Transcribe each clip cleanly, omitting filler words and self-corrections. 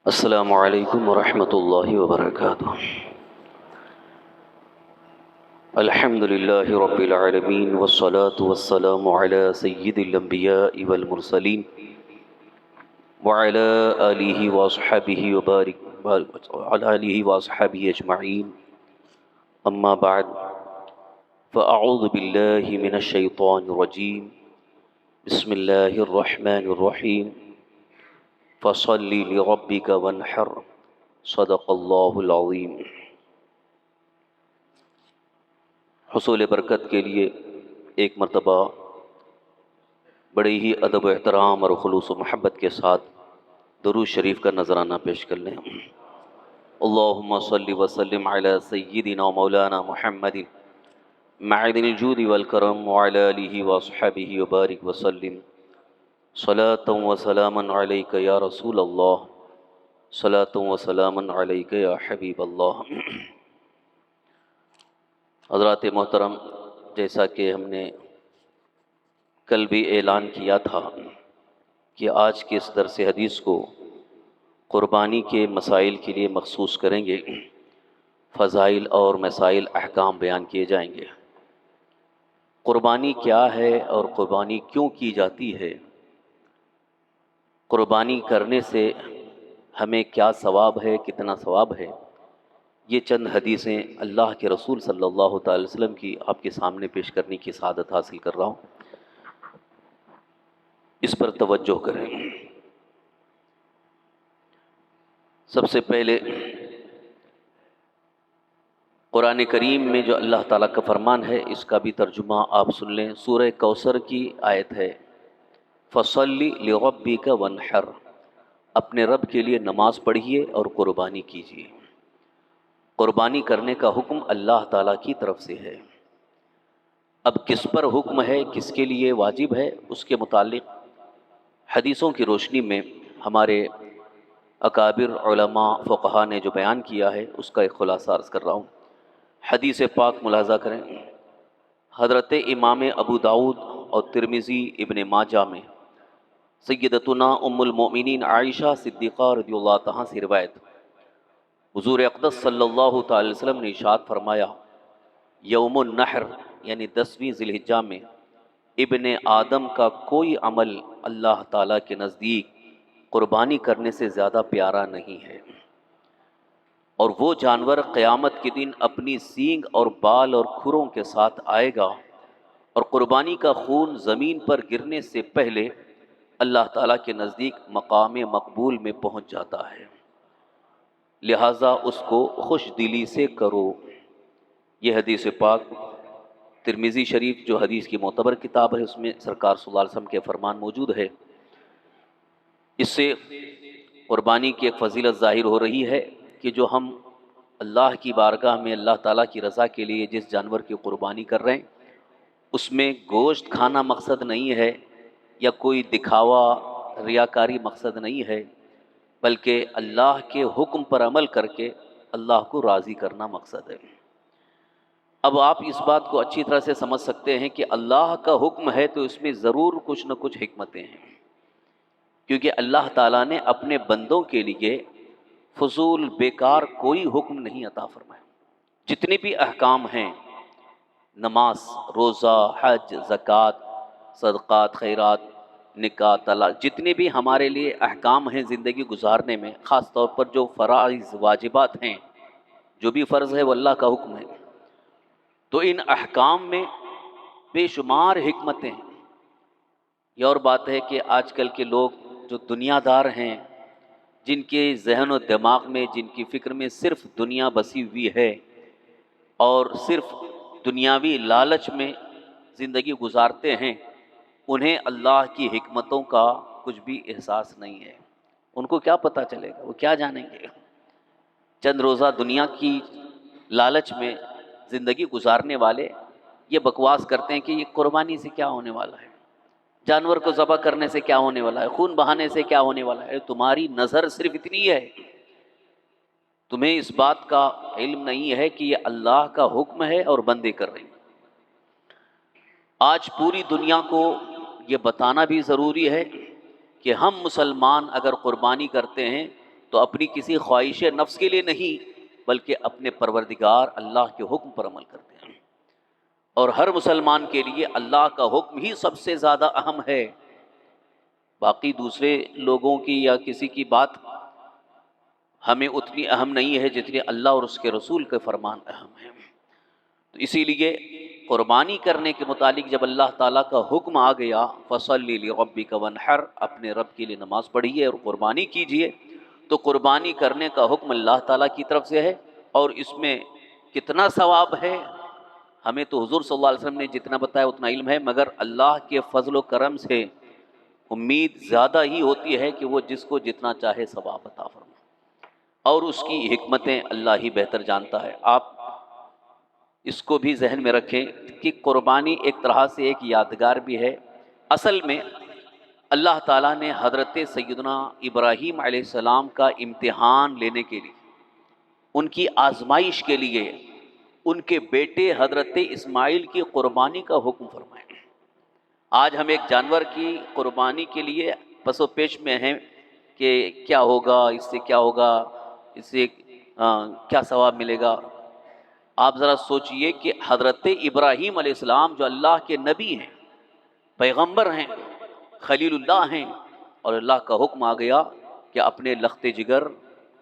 السلام علیکم ورحمۃ اللہ وبرکاتہ۔ الحمد للہ رب العالمین والصلاة والسلام علی سید الانبیاء والمرسلین وعلی آلہ واصحابہ اجمعین، اما بعد فاعوذ باللہ من الشیطان الرجیم، بسم اللہ الرحمن الرحیم، فصل لربک وانحر، صدق اللہ العظیم۔ حصول برکت کے لیے ایک مرتبہ بڑے ہی ادب و احترام اور خلوص و محبت کے ساتھ درود شریف کا نذرانہ پیش کر لیں۔ اللہم صلی وسلم علی سیدنا مولانا محمد معدن الجود والکرم وعلی آلہ واصحابہ وبارک وسلم، صلاۃ و سلاما علیک یا رسول اللہ، صلاۃ و سلاما علیک یا حبیب اللہ۔ حضرات محترم، جیسا کہ ہم نے کل بھی اعلان کیا تھا کہ آج کے اس درس حدیث کو قربانی کے مسائل کے لیے مخصوص کریں گے، فضائل اور مسائل احکام بیان کیے جائیں گے۔ قربانی کیا ہے اور قربانی کیوں کی جاتی ہے، قربانی کرنے سے ہمیں کیا ثواب ہے، کتنا ثواب ہے، یہ چند حدیثیں اللہ کے رسول صلی اللہ تعالی وسلم کی آپ کے سامنے پیش کرنے کی سعادت حاصل کر رہا ہوں، اس پر توجہ کریں۔ سب سے پہلے قرآن کریم میں جو اللہ تعالیٰ کا فرمان ہے، اس کا بھی ترجمہ آپ سن لیں۔ سورہ کوثر کی آیت ہے، فَصَلِّ لِرَبِّكَ وَانْحَرْ، اپنے رب کے لیے نماز پڑھیے اور قربانی کیجیے۔ قربانی کرنے کا حکم اللہ تعالیٰ کی طرف سے ہے۔ اب کس پر حکم ہے، کس کے لیے واجب ہے، اس کے متعلق حدیثوں کی روشنی میں ہمارے اکابر علماء فقہا نے جو بیان کیا ہے، اس کا ایک خلاصہ عرض کر رہا ہوں۔ حدیث پاک ملاحظہ کریں، حضرت امام ابو داؤد اور ترمذی ابن ماجہ میں سیدتنا ام المؤمنین عائشہ صدیقہ رضی اللہ تعالیٰ سے روایت، حضور اقدس صلی اللہ تعالی وسلم نے ارشاد فرمایا، یوم النحر یعنی 10ویں ذی الحجہ میں ابن آدم کا کوئی عمل اللہ تعالیٰ کے نزدیک قربانی کرنے سے زیادہ پیارا نہیں ہے، اور وہ جانور قیامت کے دن اپنی سینگ اور بال اور کھروں کے ساتھ آئے گا، اور قربانی کا خون زمین پر گرنے سے پہلے اللہ تعالیٰ کے نزدیک مقام مقبول میں پہنچ جاتا ہے، لہٰذا اس کو خوش دلی سے کرو۔ یہ حدیث پاک ترمذی شریف جو حدیث کی معتبر کتاب ہے، اس میں سرکار صلی اللہ علیہ وسلم کے فرمان موجود ہے۔ اس سے قربانی کی ایک فضیلت ظاہر ہو رہی ہے کہ جو ہم اللہ کی بارگاہ میں اللہ تعالیٰ کی رضا کے لیے جس جانور کی قربانی کر رہے ہیں، اس میں گوشت کھانا مقصد نہیں ہے یا کوئی دکھاوا ریاکاری مقصد نہیں ہے، بلکہ اللہ کے حکم پر عمل کر کے اللہ کو راضی کرنا مقصد ہے۔ اب آپ اس بات کو اچھی طرح سے سمجھ سکتے ہیں کہ اللہ کا حکم ہے تو اس میں ضرور کچھ نہ کچھ حکمتیں ہیں، کیونکہ اللہ تعالیٰ نے اپنے بندوں کے لیے فضول بیکار کوئی حکم نہیں عطا فرمایا۔ جتنی بھی احکام ہیں، نماز، روزہ، حج، زکوٰۃ، صدقات، خیرات، نکاح، طلاق، جتنے بھی ہمارے لیے احکام ہیں زندگی گزارنے میں، خاص طور پر جو فرائض واجبات ہیں، جو بھی فرض ہے وہ اللہ کا حکم ہے، تو ان احکام میں بے شمار حکمتیں ہیں۔ یہ اور بات ہے کہ آج کل کے لوگ جو دنیا دار ہیں، جن کے ذہن و دماغ میں، جن کی فکر میں صرف دنیا بسی ہوئی ہے اور صرف دنیاوی لالچ میں زندگی گزارتے ہیں، انہیں اللہ کی حکمتوں کا کچھ بھی احساس نہیں ہے۔ ان کو کیا پتہ چلے گا، وہ کیا جانیں گے؟ چند روزہ دنیا کی لالچ میں زندگی گزارنے والے یہ بکواس کرتے ہیں کہ یہ قربانی سے کیا ہونے والا ہے، جانور کو ذبح کرنے سے کیا ہونے والا ہے، خون بہانے سے کیا ہونے والا ہے۔ تمہاری نظر صرف اتنی ہے، تمہیں اس بات کا علم نہیں ہے کہ یہ اللہ کا حکم ہے اور بندے کر رہے ہیں۔ آج پوری دنیا کو یہ بتانا بھی ضروری ہے کہ ہم مسلمان اگر قربانی کرتے ہیں تو اپنی کسی خواہش نفس کے لیے نہیں بلکہ اپنے پروردگار اللہ کے حکم پر عمل کرتے ہیں۔ اور ہر مسلمان کے لیے اللہ کا حکم ہی سب سے زیادہ اہم ہے، باقی دوسرے لوگوں کی یا کسی کی بات ہمیں اتنی اہم نہیں ہے جتنی اللہ اور اس کے رسول کے فرمان اہم ہیں۔ تو اسی لیے قربانی کرنے کے متعلق جب اللہ تعالیٰ کا حکم آ گیا فَصَلِّ لِرَبِّكَ وَانْحَرْ، اپنے رب کے لیے نماز پڑھیے اور قربانی کیجیے، تو قربانی کرنے کا حکم اللہ تعالیٰ کی طرف سے ہے۔ اور اس میں کتنا ثواب ہے ہمیں تو حضور صلی اللہ علیہ وسلم نے جتنا بتایا اتنا علم ہے، مگر اللہ کے فضل و کرم سے امید زیادہ ہی ہوتی ہے کہ وہ جس کو جتنا چاہے ثواب عطا فرمائے، اور اس کی حکمتیں اللہ ہی بہتر جانتا ہے۔ آپ اس کو بھی ذہن میں رکھیں کہ قربانی ایک طرح سے ایک یادگار بھی ہے۔ اصل میں اللہ تعالیٰ نے حضرت سیدنا ابراہیم علیہ السلام کا امتحان لینے کے لیے، ان کی آزمائش کے لیے ان کے بیٹے حضرت اسماعیل کی قربانی کا حکم فرمایا۔ آج ہم ایک جانور کی قربانی کے لیے پس و پیش میں ہیں کہ کیا ہوگا، اس سے کیا ہوگا، اس سے کیا ثواب ملے گا۔ آپ ذرا سوچئے کہ حضرت ابراہیم علیہ السلام جو اللہ کے نبی ہیں، پیغمبر ہیں، خلیل اللہ ہیں، اور اللہ کا حکم آ گیا کہ اپنے لخت جگر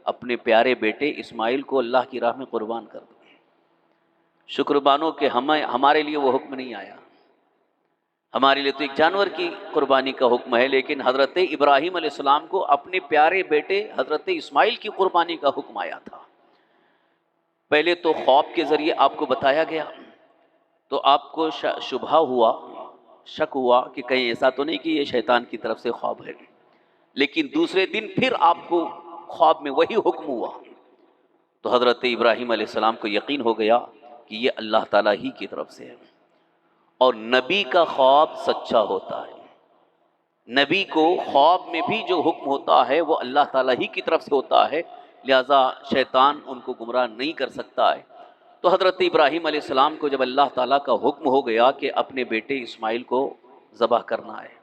اپنے پیارے بیٹے اسماعیل کو اللہ کی راہ میں قربان کر دو۔ شکر بانو کہ ہمارے لیے وہ حکم نہیں آیا، ہمارے لیے تو ایک جانور کی قربانی کا حکم ہے، لیکن حضرت ابراہیم علیہ السلام کو اپنے پیارے بیٹے حضرت اسماعیل کی قربانی کا حکم آیا تھا۔ پہلے تو خواب کے ذریعے آپ کو بتایا گیا، تو آپ کو شبہ ہوا، شک ہوا کہ کہیں ایسا تو نہیں کہ یہ شیطان کی طرف سے خواب ہے، لیکن دوسرے دن پھر آپ کو خواب میں وہی حکم ہوا، تو حضرت ابراہیم علیہ السلام کو یقین ہو گیا کہ یہ اللہ تعالیٰ ہی کی طرف سے ہے۔ اور نبی کا خواب سچا ہوتا ہے، نبی کو خواب میں بھی جو حکم ہوتا ہے وہ اللہ تعالیٰ ہی کی طرف سے ہوتا ہے، لہذا شیطان ان کو گمراہ نہیں کر سکتا ہے۔ تو حضرت ابراہیم علیہ السلام کو جب اللہ تعالیٰ کا حکم ہو گیا کہ اپنے بیٹے اسماعیل کو ذبح کرنا ہے،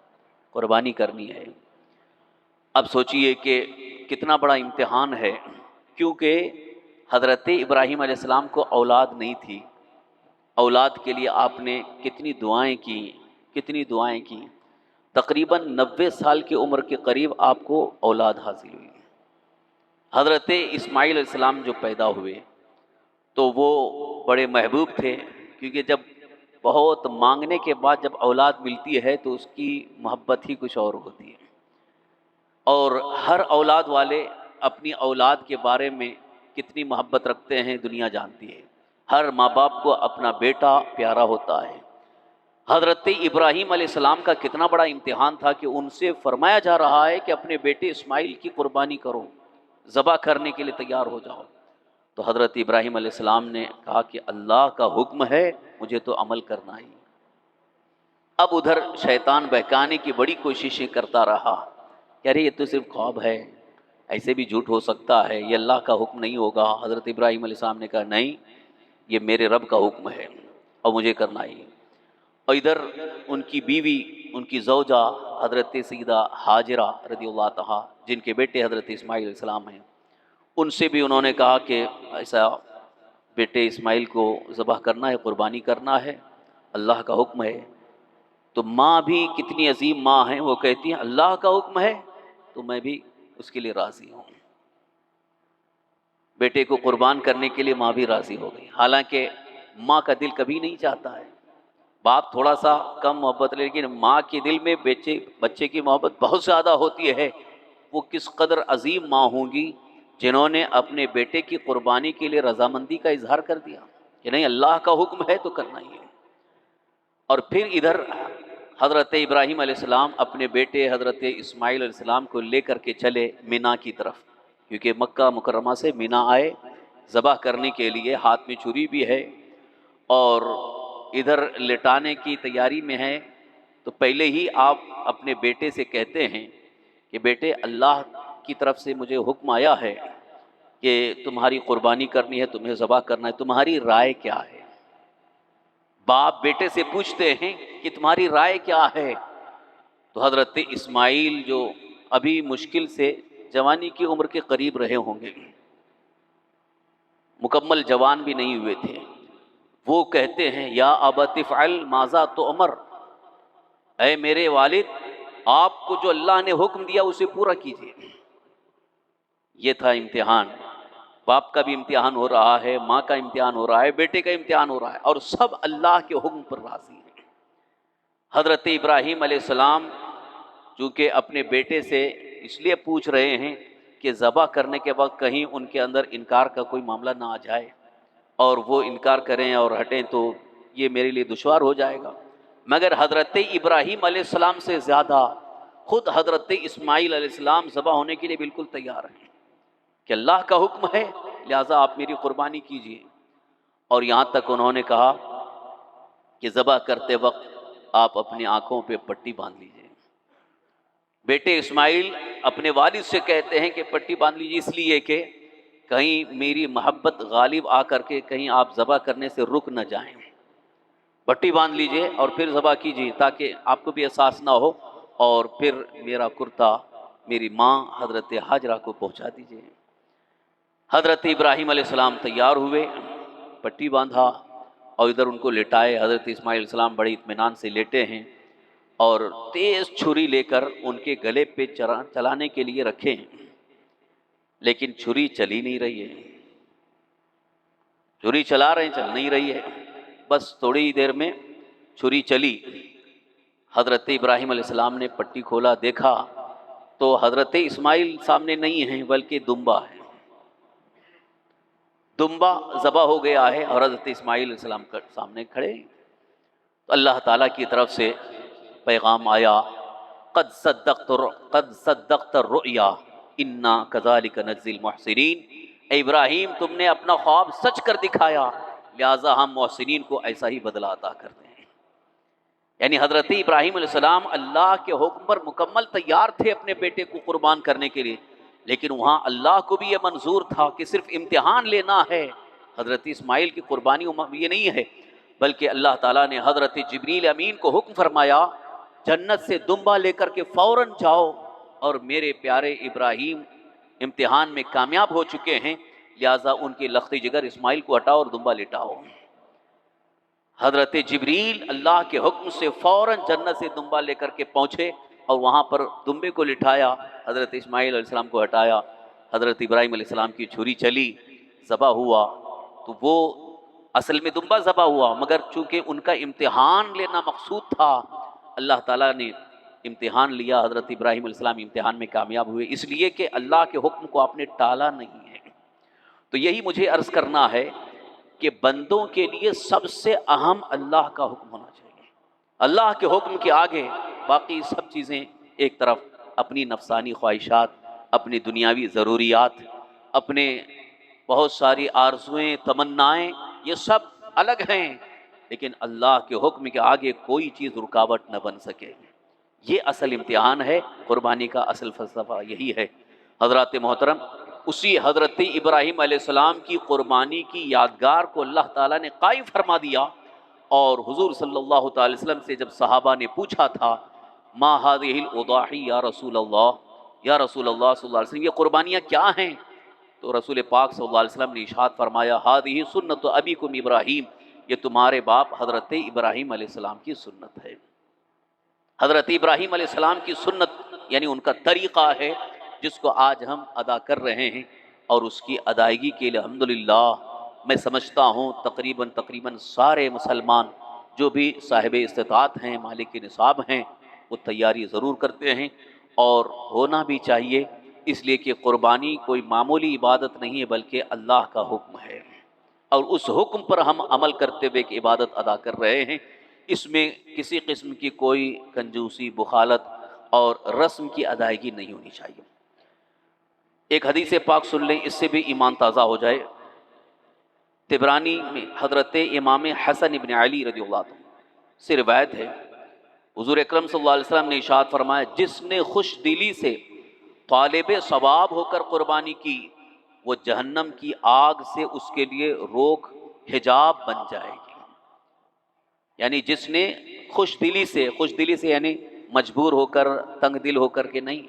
قربانی کرنی ہے، اب سوچئے کہ کتنا بڑا امتحان ہے، کیونکہ حضرت ابراہیم علیہ السلام کو اولاد نہیں تھی۔ اولاد کے لیے آپ نے کتنی دعائیں کی، تقریباً 90 سال کی عمر کے قریب آپ کو اولاد حاصل ہوئی۔ حضرت اسماعیل علیہ السلام جو پیدا ہوئے تو وہ بڑے محبوب تھے، کیونکہ جب بہت مانگنے کے بعد جب اولاد ملتی ہے تو اس کی محبت ہی کچھ اور ہوتی ہے، اور ہر اولاد والے اپنی اولاد کے بارے میں کتنی محبت رکھتے ہیں دنیا جانتی ہے۔ ہر ماں باپ کو اپنا بیٹا پیارا ہوتا ہے۔ حضرت ابراہیم علیہ السلام کا کتنا بڑا امتحان تھا کہ ان سے فرمایا جا رہا ہے کہ اپنے بیٹے اسماعیل کی قربانی کرو، ذبح کرنے کے لیے تیار ہو جاؤ۔ تو حضرت ابراہیم علیہ السلام نے کہا کہ اللہ کا حکم ہے، مجھے تو عمل کرنا ہی۔ اب ادھر شیطان بہکانے کی بڑی کوششیں کرتا رہا کہ ارے یہ تو صرف خواب ہے، ایسے بھی جھوٹ ہو سکتا ہے، یہ اللہ کا حکم نہیں ہوگا۔ حضرت ابراہیم علیہ السلام نے کہا نہیں، یہ میرے رب کا حکم ہے اور مجھے کرنا ہی۔ اور ادھر ان کی بیوی، ان کی زوجہ حضرت سیدہ ہاجرہ رضی اللہ تعالیٰ، جن کے بیٹے حضرت اسماعیل علیہ السلام ہیں، ان سے بھی انہوں نے کہا کہ ایسا بیٹے اسماعیل کو ذبح کرنا ہے، قربانی کرنا ہے، اللہ کا حکم ہے۔ تو ماں بھی کتنی عظیم ماں ہیں، وہ کہتی ہیں اللہ کا حکم ہے تو میں بھی اس کے لیے راضی ہوں۔ بیٹے کو قربان کرنے کے لیے ماں بھی راضی ہو گئی، حالانکہ ماں کا دل کبھی نہیں چاہتا ہے، باپ تھوڑا سا کم محبت، لیکن ماں کے دل میں بچے کی محبت بہت زیادہ ہوتی ہے۔ وہ کس قدر عظیم ماں ہوں گی جنہوں نے اپنے بیٹے کی قربانی کے لیے رضامندی کا اظہار کر دیا کہ نہیں اللہ کا حکم ہے تو کرنا ہی ہے۔ اور پھر ادھر حضرت ابراہیم علیہ السلام اپنے بیٹے حضرت اسماعیل علیہ السلام کو لے کر کے چلے مینا کی طرف، کیونکہ مکہ مکرمہ سے مینا آئے ذبح کرنے کے لیے، ہاتھ میں چھری بھی ہے اور ادھر لٹانے کی تیاری میں ہے۔ تو پہلے ہی آپ اپنے بیٹے سے کہتے ہیں کہ بیٹے اللہ کی طرف سے مجھے حکم آیا ہے کہ تمہاری قربانی کرنی ہے، تمہیں ذبح کرنا ہے، تمہاری رائے کیا ہے؟ باپ بیٹے سے پوچھتے ہیں کہ تمہاری رائے کیا ہے؟ تو حضرت اسماعیل جو ابھی مشکل سے جوانی کی عمر کے قریب رہے ہوں گے، مکمل جوان بھی نہیں ہوئے تھے، وہ کہتے ہیں یا ابت افعل ماذا تؤمر، اے میرے والد آپ کو جو اللہ نے حکم دیا اسے پورا کیجیے۔ یہ تھا امتحان، باپ کا بھی امتحان ہو رہا ہے، ماں کا امتحان ہو رہا ہے، بیٹے کا امتحان ہو رہا ہے، اور سب اللہ کے حکم پر راضی ہیں۔ حضرت ابراہیم علیہ السلام چونکہ اپنے بیٹے سے اس لیے پوچھ رہے ہیں کہ ذبح کرنے کے وقت کہیں ان کے اندر انکار کا کوئی معاملہ نہ آ جائے اور وہ انکار کریں اور ہٹیں تو یہ میرے لیے دشوار ہو جائے گا، مگر حضرت ابراہیم علیہ السلام سے زیادہ خود حضرت اسماعیل علیہ السلام ذبح ہونے کے لیے بالکل تیار ہیں کہ اللہ کا حکم ہے لہٰذا آپ میری قربانی کیجیے۔ اور یہاں تک انہوں نے کہا کہ ذبح کرتے وقت آپ اپنی آنکھوں پہ پٹی باندھ لیجیے۔ بیٹے اسماعیل اپنے والد سے کہتے ہیں کہ پٹی باندھ لیجیے اس لیے کہ کہیں میری محبت غالب آ کر کے کہیں آپ ذبح کرنے سے رک نہ جائیں، پٹی باندھ لیجیے اور پھر ذبح کیجیے تاکہ آپ کو بھی احساس نہ ہو، اور پھر میرا کرتا میری ماں حضرت ہاجرہ کو پہنچا دیجیے۔ حضرت ابراہیم علیہ السلام تیار ہوئے، پٹی باندھا اور ادھر ان کو لٹائے۔ حضرت اسماعیل علیہ السلام بڑے اطمینان سے لیٹے ہیں اور تیز چھری لے کر ان کے گلے پہ چلانے کے لیے رکھے ہیں، لیکن چھری چلی نہیں رہی ہے، چھری چلا رہے ہیں چل نہیں رہی ہے، بس تھوڑی دیر میں چھری چلی۔ حضرت ابراہیم علیہ السلام نے پٹی کھولا، دیکھا تو حضرت اسماعیل سامنے نہیں ہیں بلکہ دمبا ہے، دمبا ذبح ہو گیا ہے اور حضرت اسماعیل علیہ السلام سامنے کھڑے ہیں۔ تو اللہ تعالیٰ کی طرف سے پیغام آیا قد صدقت الرؤیا انا کذالک نجزی المحسنین، اے ابراہیم تم نے اپنا خواب سچ کر دکھایا لہٰذا ہم محسنین کو ایسا ہی بدلہ عطا کرتے ہیں۔ یعنی حضرت ابراہیم علیہ السلام اللہ کے حکم پر مکمل تیار تھے اپنے بیٹے کو قربان کرنے کے لیے، لیکن وہاں اللہ کو بھی یہ منظور تھا کہ صرف امتحان لینا ہے، حضرت اسماعیل کی قربانی یہ نہیں ہے، بلکہ اللہ تعالیٰ نے حضرت جبریل امین کو حکم فرمایا جنت سے دمبا لے کر کے فوراً جاؤ، اور میرے پیارے ابراہیم امتحان میں کامیاب ہو چکے ہیں لہٰذا ان کے لخت جگر اسماعیل کو ہٹاؤ اور دمبا لٹاؤ۔ حضرت جبریل اللہ کے حکم سے فوراً جنت سے دمبا لے کر کے پہنچے اور وہاں پر دمبے کو لٹایا، حضرت اسماعیل علیہ السلام کو ہٹایا، حضرت ابراہیم علیہ السلام کی چھری چلی، ذبح ہوا، تو وہ اصل میں دمبا ذبح ہوا، مگر چونکہ ان کا امتحان لینا مقصود تھا اللہ تعالیٰ نے امتحان لیا، حضرت ابراہیم علیہ السلام امتحان میں کامیاب ہوئے، اس لیے کہ اللہ کے حکم کو آپ نے ٹالا نہیں ہے۔ تو یہی مجھے عرض کرنا ہے کہ بندوں کے لیے سب سے اہم اللہ کا حکم ہونا چاہیے، اللہ کے حکم کے آگے باقی سب چیزیں ایک طرف، اپنی نفسانی خواہشات، اپنی دنیاوی ضروریات، اپنے بہت ساری آرزویں تمنائیں، یہ سب الگ ہیں، لیکن اللہ کے حکم کے آگے کوئی چیز رکاوٹ نہ بن سکے۔ یہ اصل امتحان ہے، قربانی کا اصل فلسفہ یہی ہے۔ حضرات محترم، اسی حضرت ابراہیم علیہ السلام کی قربانی کی یادگار کو اللہ تعالیٰ نے قائم فرما دیا، اور حضور صلی اللہ تعالی وسلم سے جب صحابہ نے پوچھا تھا ما هذه الاضاحی یا رسول اللہ، یا رسول اللہ صلی اللہ علیہ وسلم یہ قربانیاں کیا ہیں، تو رسول پاک صلی اللہ علیہ وسلم نے ارشاد فرمایا هذه سنت ابیکم ابراہیم، یہ تمہارے باپ حضرت ابراہیم علیہ السلام کی سنت ہے۔ حضرت ابراہیم علیہ السلام کی سنت یعنی ان کا طریقہ ہے جس کو آج ہم ادا کر رہے ہیں، اور اس کی ادائیگی کے لیے الحمدللہ میں سمجھتا ہوں تقریباً سارے مسلمان جو بھی صاحب استطاعت ہیں، مالک نصاب ہیں، وہ تیاری ضرور کرتے ہیں، اور ہونا بھی چاہیے، اس لیے کہ قربانی کوئی معمولی عبادت نہیں ہے بلکہ اللہ کا حکم ہے، اور اس حکم پر ہم عمل کرتے ہوئے ایک عبادت ادا کر رہے ہیں، اس میں کسی قسم کی کوئی کنجوسی، بخالت اور رسم کی ادائیگی نہیں ہونی چاہیے۔ ایک حدیث پاک سن لیں، اس سے بھی ایمان تازہ ہو جائے۔ طبرانی میں حضرت امام حسن ابن علی رضی اللہ عنہ سے روایت ہے، حضور اکرم صلی اللہ علیہ وسلم نے ارشاد فرمایا جس نے خوش دلی سے طالب ثواب ہو کر قربانی کی، وہ جہنم کی آگ سے اس کے لیے روک حجاب بن جائے گی۔ یعنی جس نے خوش دلی سے یعنی مجبور ہو کر، تنگ دل ہو کر کے نہیں،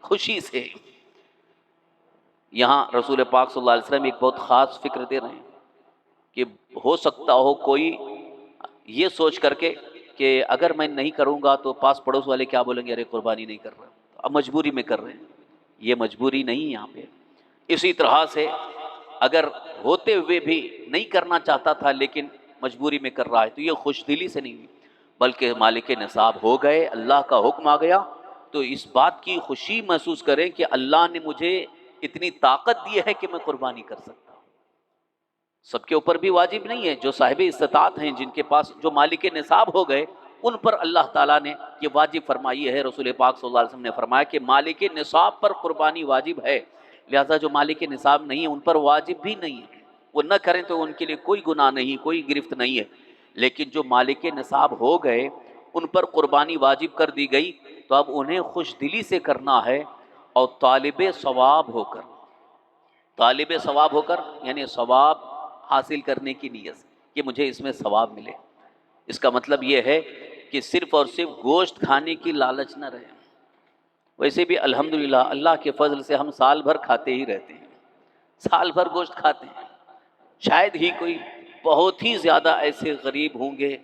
خوشی سے یہاں رسول پاک صلی اللہ علیہ وسلم ایک بہت خاص فکر دے رہے ہیں کہ ہو سکتا ہو کوئی یہ سوچ کر کے کہ اگر میں نہیں کروں گا تو پاس پڑوس والے کیا بولیں گے، ارے قربانی نہیں کر رہا، اب مجبوری میں کر رہے ہیں۔ یہ مجبوری نہیں یہاں پہ۔ اسی طرح سے اگر ہوتے ہوئے بھی نہیں کرنا چاہتا تھا لیکن مجبوری میں کر رہا ہے تو یہ خوش دلی سے نہیں ہوئی، بلکہ مالک نصاب ہو گئے، اللہ کا حکم آ گیا تو اس بات کی خوشی محسوس کریں کہ اللہ نے مجھے اتنی طاقت دی ہے کہ میں قربانی کر سکتا ہوں۔ سب کے اوپر بھی واجب نہیں ہے، جو صاحب استطاعت ہیں، جن کے پاس جو مالک نصاب ہو گئے، ان پر اللہ تعالیٰ نے یہ واجب فرمائی ہے۔ رسول پاک صلی اللہ علیہ وسلم نے فرمایا کہ مالک نصاب پر قربانی واجب ہے، لہذا جو مالک نصاب نہیں ہے ان پر واجب بھی نہیں ہے، وہ نہ کریں تو ان کے لیے کوئی گناہ نہیں، کوئی گرفت نہیں ہے۔ لیکن جو مالک نصاب ہو گئے ان پر قربانی واجب کر دی گئی تو اب انہیں خوش دلی سے کرنا ہے، اور طالب ثواب ہو کر، طالب ثواب ہو کر یعنی ثواب حاصل کرنے کی نیت سے کہ مجھے اس میں ثواب ملے۔ اس کا مطلب یہ ہے کہ صرف اور صرف گوشت کھانے کی لالچ نہ رہے۔ ویسے بھی الحمدللہ اللہ کے فضل سے ہم سال بھر کھاتے ہی رہتے ہیں، سال بھر گوشت کھاتے ہیں۔ شاید ہی کوئی بہت ہی زیادہ ایسے غریب ہوں گے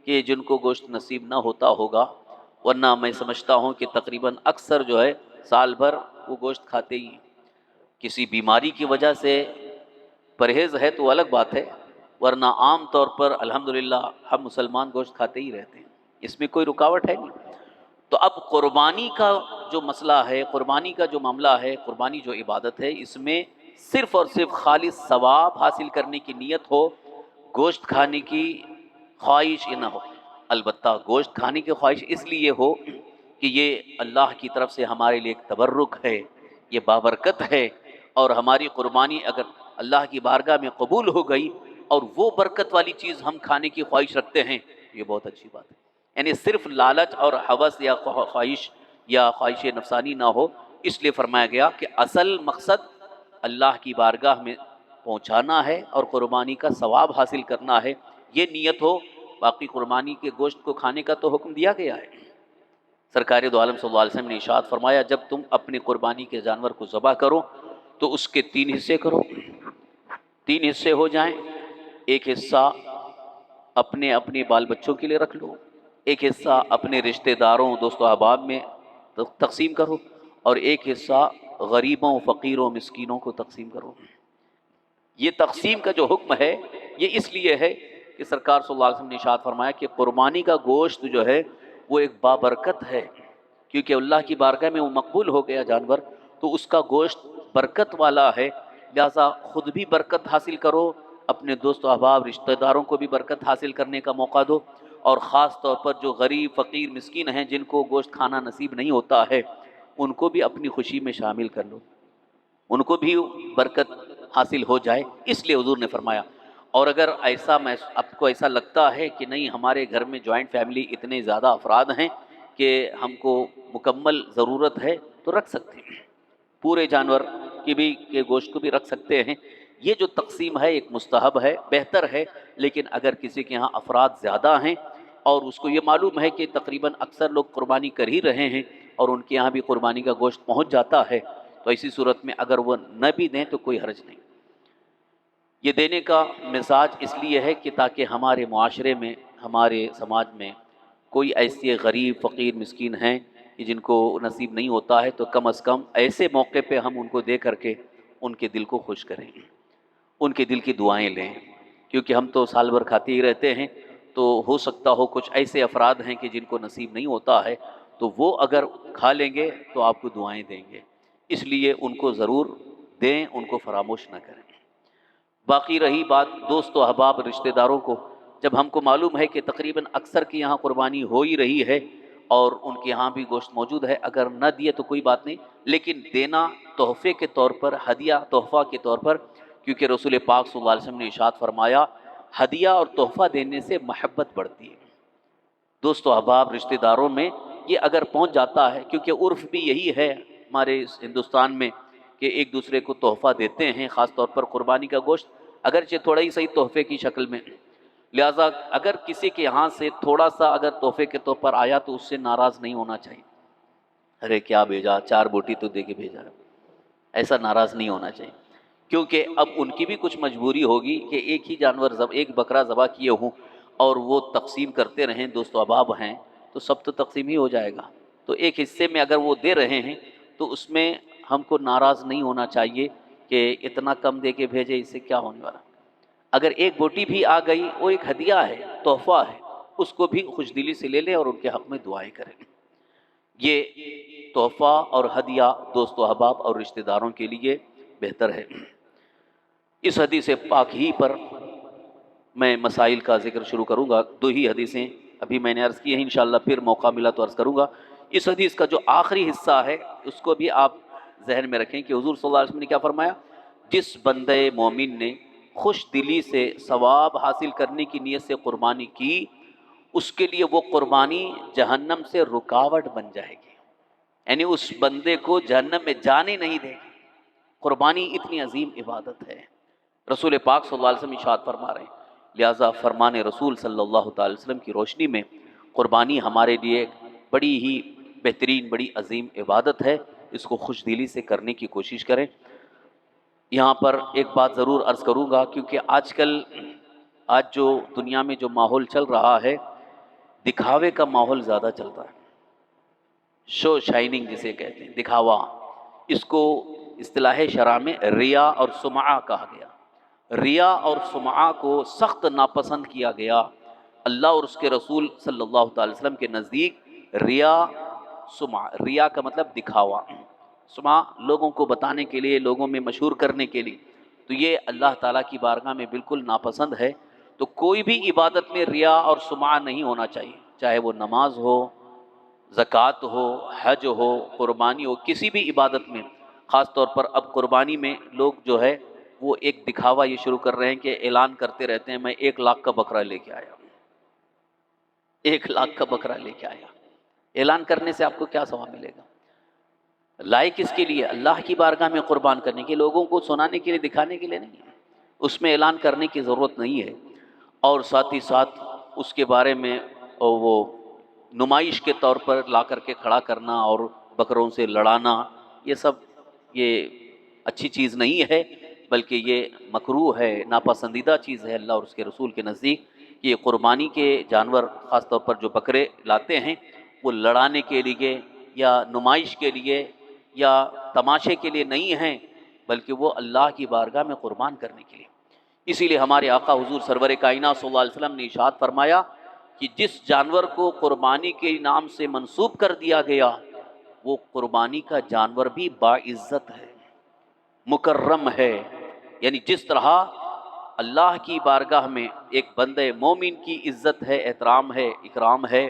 کہ جن کو گوشت نصیب نہ ہوتا ہوگا، ورنہ میں سمجھتا ہوں کہ تقریباً اکثر جو ہے سال بھر وہ گوشت کھاتے ہی ہیں۔ کسی بیماری کی وجہ سے پرہیز ہے تو الگ بات ہے، ورنہ عام طور پر الحمدللہ ہم مسلمان گوشت کھاتے ہی رہتے ہیں، اس میں کوئی رکاوٹ ہے نہیں۔ تو اب قربانی کا جو مسئلہ ہے، قربانی کا جو معاملہ ہے، قربانی جو عبادت ہے، اس میں صرف اور صرف خالص ثواب حاصل کرنے کی نیت ہو، گوشت کھانے کی خواہش نہ ہو۔ البتہ گوشت کھانے کی خواہش اس لیے ہو کہ یہ اللہ کی طرف سے ہمارے لیے ایک تبرک ہے، یہ بابرکت ہے، اور ہماری قربانی اگر اللہ کی بارگاہ میں قبول ہو گئی اور وہ برکت والی چیز ہم کھانے کی خواہش رکھتے ہیں، یہ بہت اچھی بات ہے۔ یعنی صرف لالچ اور ہوس یا خواہش یا خواہش نفسانی نہ ہو، اس لیے فرمایا گیا کہ اصل مقصد اللہ کی بارگاہ میں پہنچانا ہے اور قربانی کا ثواب حاصل کرنا ہے، یہ نیت ہو۔ باقی قربانی کے گوشت کو کھانے کا تو حکم دیا گیا ہے۔ سرکار دو عالم صلی اللہ علیہ وسلم نے ارشاد فرمایا، جب تم اپنی قربانی کے جانور کو ذبح کرو تو اس کے 3 حصے کرو، 3 حصے ہو جائیں، ایک حصہ اپنے اپنے بال بچوں کے لیے رکھ لو، ایک حصہ اپنے رشتہ داروں دوست و احباب میں تقسیم کرو، اور ایک حصہ غریبوں فقیروں مسکینوں کو تقسیم کرو۔ یہ تقسیم کا جو حکم ہے یہ اس لیے ہے کہ سرکار صلی اللہ علیہ وسلم نے ارشاد فرمایا کہ قربانی کا گوشت جو ہے وہ ایک بابرکت ہے، کیونکہ اللہ کی بارگاہ میں وہ مقبول ہو گیا جانور، تو اس کا گوشت برکت والا ہے، لہذا خود بھی برکت حاصل کرو، اپنے دوست و احباب رشتہ داروں کو بھی برکت حاصل کرنے کا موقع دو، اور خاص طور پر جو غریب فقیر مسکین ہیں جن کو گوشت کھانا نصیب نہیں ہوتا ہے، ان کو بھی اپنی خوشی میں شامل کر لو، ان کو بھی برکت حاصل ہو جائے، اس لیے حضور نے فرمایا۔ اور اگر ایسا آپ کو ایسا لگتا ہے کہ نہیں ہمارے گھر میں جوائنٹ فیملی اتنے زیادہ افراد ہیں کہ ہم کو مکمل ضرورت ہے تو رکھ سکتے ہیں، پورے جانور کی بھی کے گوشت کو بھی رکھ سکتے ہیں۔ یہ جو تقسیم ہے ایک مستحب ہے، بہتر ہے، لیکن اگر کسی کے ہاں افراد زیادہ ہیں اور اس کو یہ معلوم ہے کہ تقریباً اکثر لوگ قربانی کر ہی رہے ہیں اور ان کے یہاں بھی قربانی کا گوشت پہنچ جاتا ہے، تو ایسی صورت میں اگر وہ نہ بھی دیں تو کوئی حرج نہیں۔ یہ دینے کا مزاج اس لیے ہے کہ تاکہ ہمارے معاشرے میں، ہمارے سماج میں کوئی ایسے غریب فقیر مسکین ہیں کہ جن کو نصیب نہیں ہوتا ہے، تو کم از کم ایسے موقع پہ ہم ان کو دے کر کے ان کے دل کو خوش کریں، ان کے دل کی دعائیں لیں، کیونکہ ہم تو سال بھر کھاتے ہی رہتے ہیں، تو ہو سکتا ہو کچھ ایسے افراد ہیں کہ جن کو نصیب نہیں ہوتا ہے، تو وہ اگر کھا لیں گے تو آپ کو دعائیں دیں گے، اس لیے ان کو ضرور دیں، ان کو فراموش نہ کریں۔ باقی رہی بات دوست و احباب رشتہ داروں کو، جب ہم کو معلوم ہے کہ تقریباً اکثر کے یہاں قربانی ہو ہی رہی ہے اور ان کے یہاں بھی گوشت موجود ہے، اگر نہ دیے تو کوئی بات نہیں، لیکن دینا تحفے کے طور پر، ہدیہ تحفہ کے طور پر، کیونکہ رسول پاک صلی اللہ علیہ وسلم نے ارشاد فرمایا ہدیہ اور تحفہ دینے سے محبت بڑھتی ہے۔ دوست و احباب رشتہ داروں میں یہ اگر پہنچ جاتا ہے، کیونکہ عرف بھی یہی ہے ہمارے اس ہندوستان میں کہ ایک دوسرے کو تحفہ دیتے ہیں، خاص طور پر قربانی کا گوشت، اگرچہ تھوڑا ہی صحیح تحفے کی شکل میں، لہٰذا اگر کسی کے یہاں سے تھوڑا سا اگر تحفے کے طور پر آیا تو اس سے ناراض نہیں ہونا چاہیے، ارے کیا بھیجا، 4 بوٹی تو دے کے بھیجا ہے، ایسا ناراض نہیں ہونا چاہیے، کیونکہ اب ان کی بھی کچھ مجبوری ہوگی کہ ایک ہی جانور ایک بکرا ذبح کیے ہوں اور وہ تقسیم کرتے رہیں، دوست و احباب ہیں تو سب تو تقسیم ہی ہو جائے گا، تو ایک حصے میں اگر وہ دے رہے ہیں تو اس میں ہم کو ناراض نہیں ہونا چاہیے کہ اتنا کم دے کے بھیجے، اس سے کیا ہونے والا۔ اگر ایک بوٹی بھی آ گئی، وہ ایک ہدیہ ہے، تحفہ ہے، اس کو بھی خوش دلی سے لے لیں اور ان کے حق میں دعائیں کریں۔ یہ تحفہ اور ہدیہ دوست و احباب اور رشتہ داروں کے لیے بہتر ہے۔ اس حدیث پاک ہی پر میں مسائل کا ذکر شروع کروں گا، دو ہی حدیثیں ابھی میں نے عرض کی ہیں، انشاءاللہ پھر موقع ملا تو عرض کروں گا۔ اس حدیث کا جو آخری حصہ ہے اس کو بھی آپ ذہن میں رکھیں کہ حضور صلی اللہ علیہ وسلم نے کیا فرمایا، جس بندے مومن نے خوش دلی سے ثواب حاصل کرنے کی نیت سے قربانی کی، اس کے لیے وہ قربانی جہنم سے رکاوٹ بن جائے گی، یعنی اس بندے کو جہنم میں جانے نہیں دے گی۔ قربانی اتنی عظیم عبادت ہے، رسول پاک صلی اللہ علیہ وسلم ارشاد فرما رہے ہیں، لہٰذا فرمان رسول صلی اللہ تعالی وسلم کی روشنی میں قربانی ہمارے لیے ایک بڑی ہی بہترین، بڑی عظیم عبادت ہے، اس کو خوش دلی سے کرنے کی کوشش کریں۔ یہاں پر ایک بات ضرور عرض کروں گا، کیونکہ آج جو دنیا میں جو ماحول چل رہا ہے، دکھاوے کا ماحول زیادہ چلتا ہے، شو شائننگ جسے کہتے ہیں، دکھاوا، اس کو اصطلاح شرع میں ریا اور سمعہ کہا گیا۔ ریا اور سمعہ کو سخت ناپسند کیا گیا۔ اللہ اور اس کے رسول صلی اللہ تعالی وسلم کے نزدیک ریا، سمعہ، ریا کا مطلب دکھاوا، سمعہ لوگوں کو بتانے کے لیے، لوگوں میں مشہور کرنے کے لیے، تو یہ اللہ تعالیٰ کی بارگاہ میں بالکل ناپسند ہے۔ تو کوئی بھی عبادت میں ریا اور سمعہ نہیں ہونا چاہیے، چاہے وہ نماز ہو، زکوٰۃ ہو، حج ہو، قربانی ہو، کسی بھی عبادت میں، خاص طور پر اب قربانی میں لوگ جو ہے وہ ایک دکھاوا یہ شروع کر رہے ہیں کہ اعلان کرتے رہتے ہیں، میں 1 لاکھ کا بکرا لے کے آیا، 1 لاکھ کا بکرا لے کے آیا۔ اعلان کرنے سے آپ کو کیا ثواب ملے گا؟ لائے کس کے لیے؟ اللہ کی بارگاہ میں قربان کرنے کے، لوگوں کو سنانے کے لیے، دکھانے کے لیے نہیں ہے، اس میں اعلان کرنے کی ضرورت نہیں ہے۔ اور ساتھ ہی ساتھ اس کے بارے میں وہ نمائش کے طور پر لا کر کے کھڑا کرنا اور بکروں سے لڑانا، یہ سب یہ اچھی چیز نہیں ہے، بلکہ یہ مکروہ ہے، ناپسندیدہ چیز ہے اللہ اور اس کے رسول کے نزدیک، کہ یہ قربانی کے جانور خاص طور پر جو بکرے لاتے ہیں وہ لڑانے کے لیے یا نمائش کے لیے یا تماشے کے لیے نہیں ہیں، بلکہ وہ اللہ کی بارگاہ میں قربان کرنے کے لیے۔ اسی لیے ہمارے آقا حضور سرور کائنات صلی اللہ علیہ وسلم نے ارشاد فرمایا کہ جس جانور کو قربانی کے نام سے منسوب کر دیا گیا، وہ قربانی کا جانور بھی باعزت ہے، مکرم ہے، یعنی جس طرح اللہ کی بارگاہ میں ایک بندے مومن کی عزت ہے، احترام ہے، اکرام ہے،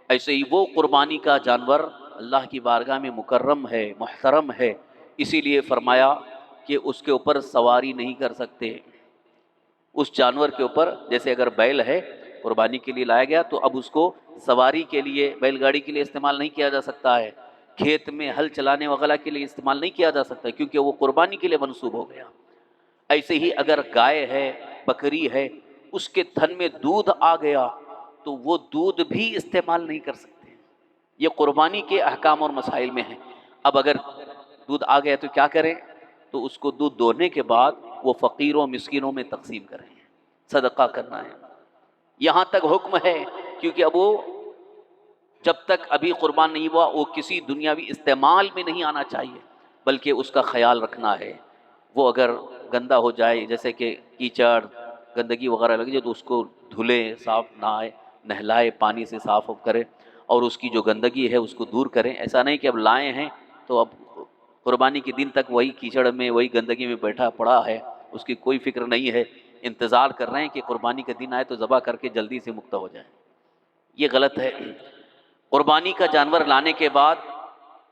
ایسے ہی وہ قربانی کا جانور اللہ کی بارگاہ میں مکرم ہے، محترم ہے۔ اسی لیے فرمایا کہ اس کے اوپر سواری نہیں کر سکتے، اس جانور کے اوپر، جیسے اگر بیل ہے قربانی کے لیے لایا گیا تو اب اس کو سواری کے لیے، بیل گاڑی کے لیے استعمال نہیں کیا جا سکتا ہے، کھیت میں ہل چلانے وغیرہ کے لیے استعمال نہیں کیا جا سکتا، کیونکہ وہ قربانی کے لیے منسوب ہو گیا۔ ایسے ہی اگر گائے ہے، بکری ہے، اس کے تھن میں دودھ آ گیا تو وہ دودھ بھی استعمال نہیں کر سکتے، یہ قربانی کے احکام اور مسائل میں ہیں۔ اب اگر دودھ آ گیا تو کیا کریں؟ تو اس کو دودھ دوہنے کے بعد وہ فقیروں مسکینوں میں تقسیم کریں، صدقہ کرنا ہے، یہاں تک حکم ہے، کیونکہ اب وہ جب تک ابھی قربان نہیں ہوا وہ کسی دنیاوی استعمال میں نہیں آنا چاہیے، بلکہ اس کا خیال رکھنا ہے۔ وہ اگر گندا ہو جائے، جیسے کہ کیچڑ، گندگی وغیرہ لگ جائے تو اس کو دھلے، صاف نہائے، نہلائے، پانی سے صاف کرے اور اس کی جو گندگی ہے اس کو دور کریں۔ ایسا نہیں کہ اب لائے ہیں تو اب قربانی کے دن تک وہی کیچڑ میں، وہی گندگی میں بیٹھا پڑا ہے، اس کی کوئی فکر نہیں ہے، انتظار کر رہے ہیں کہ قربانی کا دن آئے تو ذبح کر کے جلدی سے مکتا ہو جائے، یہ غلط ہے۔ قربانی کا جانور لانے کے بعد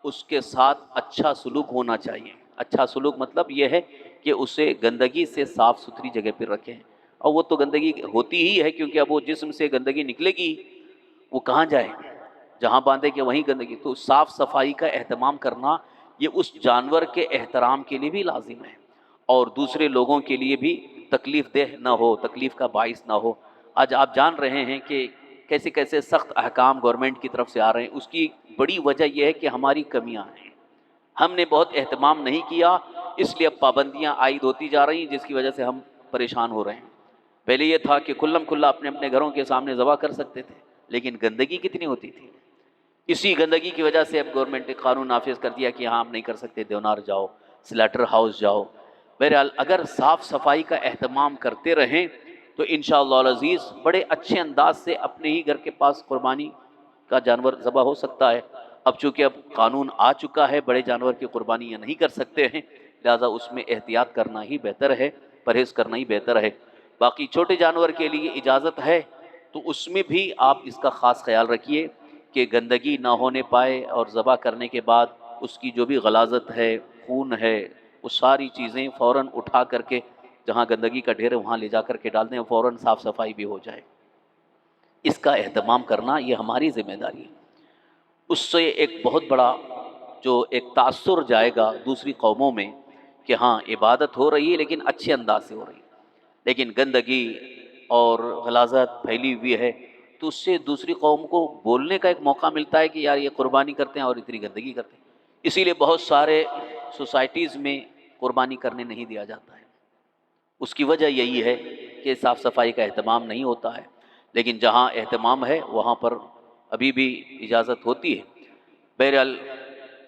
اس کے ساتھ اچھا سلوک ہونا چاہیے۔ اچھا سلوک مطلب یہ ہے کہ اسے گندگی سے صاف ستھری جگہ پہ رکھیں، اور وہ تو گندگی ہوتی ہی ہے، کیونکہ اب وہ جسم سے گندگی نکلے گی، وہ کہاں جائے؟ جہاں باندھے کہ وہیں گندگی۔ تو صاف صفائی کا اہتمام کرنا یہ اس جانور کے احترام کے لیے بھی لازم ہے، اور دوسرے لوگوں کے لیے بھی تکلیف دہ نہ ہو، تکلیف کا باعث نہ ہو۔ آج آپ جان رہے ہیں کہ کیسے کیسے سخت احکام گورنمنٹ کی طرف سے آ رہے ہیں، اس کی بڑی وجہ یہ ہے کہ ہماری کمیاں ہیں، ہم نے بہت اہتمام نہیں کیا، اس لیے اب پابندیاں عائد ہوتی جا رہی ہیں، جس کی وجہ سے ہم پریشان ہو رہے ہیں۔ پہلے یہ تھا کہ کھلم کھلا اپنے اپنے گھروں کے سامنے ذبح کر سکتے تھے، لیکن گندگی کتنی ہوتی تھی۔ اسی گندگی کی وجہ سے اب گورنمنٹ نے قانون نافذ کر دیا کہ ہاں آپ نہیں کر سکتے، دیونار جاؤ، سلیٹر ہاؤس جاؤ۔ بہرحال اگر صاف صفائی کا اہتمام کرتے رہیں تو انشاءاللہ العزیز بڑے اچھے انداز سے اپنے ہی گھر کے پاس قربانی کا جانور ذبح ہو سکتا ہے۔ اب چونکہ اب قانون آ چکا ہے، بڑے جانور کی قربانیاں نہیں کر سکتے ہیں، لہذا اس میں احتیاط کرنا ہی بہتر ہے، پرہیز کرنا ہی بہتر ہے۔ باقی چھوٹے جانور کے لیے اجازت ہے، تو اس میں بھی آپ اس کا خاص خیال رکھیے کہ گندگی نہ ہونے پائے، اور ذبح کرنے کے بعد اس کی جو بھی غلاظت ہے، خون ہے، وہ ساری چیزیں فوراً اٹھا کر کے جہاں گندگی کا ڈھیر ہے وہاں لے جا کر کے ڈال دیں، فوراً صاف صفائی بھی ہو جائے۔ اس کا اہتمام کرنا یہ ہماری ذمہ داری ہے۔ اس سے ایک بہت بڑا جو ایک تاثر جائے گا دوسری قوموں میں کہ ہاں عبادت ہو رہی ہے لیکن اچھے انداز سے ہو رہی ہے، لیکن گندگی اور غلاظت پھیلی ہوئی ہے تو اس سے دوسری قوم کو بولنے کا ایک موقع ملتا ہے کہ یار یہ قربانی کرتے ہیں اور اتنی گندگی کرتے ہیں۔ اسی لیے بہت سارے سوسائٹیز میں قربانی کرنے نہیں دیا جاتا ہے۔ اس کی وجہ یہی ہے کہ صاف صفائی کا اہتمام نہیں ہوتا ہے، لیکن جہاں اہتمام ہے وہاں پر ابھی بھی اجازت ہوتی ہے۔ بہرحال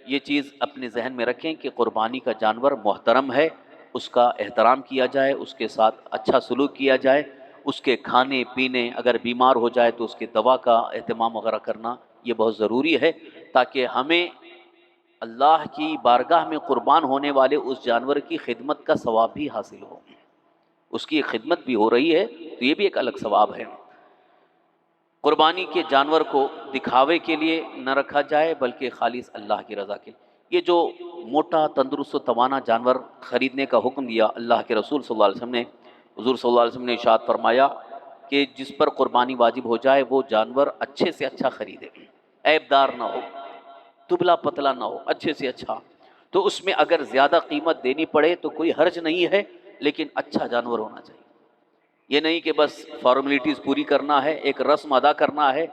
یہ چیز اپنے ذہن میں رکھیں کہ قربانی کا جانور محترم ہے، اس کا احترام کیا جائے، اس کے ساتھ اچھا سلوک کیا جائے، اس کے کھانے پینے، اگر بیمار ہو جائے تو اس کے دوا کا اہتمام وغیرہ کرنا یہ بہت ضروری ہے، تاکہ ہمیں اللہ کی بارگاہ میں قربان ہونے والے اس جانور کی خدمت کا ثواب بھی حاصل ہو۔ اس کی خدمت بھی ہو رہی ہے تو یہ بھی ایک الگ ثواب ہے۔ قربانی کے جانور کو دکھاوے کے لیے نہ رکھا جائے بلکہ خالص اللہ کی رضا کے لیے۔ یہ جو موٹا تندرست و توانا جانور خریدنے کا حکم دیا اللہ کے رسول صلی اللہ علیہ وسلم نے، حضور صلی اللہ علیہ وسلم نے ارشاد فرمایا کہ جس پر قربانی واجب ہو جائے وہ جانور اچھے سے اچھا خریدے، عیب دار نہ ہو، دبلا پتلا نہ ہو، اچھے سے اچھا۔ تو اس میں اگر زیادہ قیمت دینی پڑے تو کوئی حرج نہیں ہے، لیکن اچھا جانور ہونا چاہیے۔ یہ نہیں کہ بس فارمیلٹیز پوری کرنا ہے، ایک رسم ادا کرنا ہے،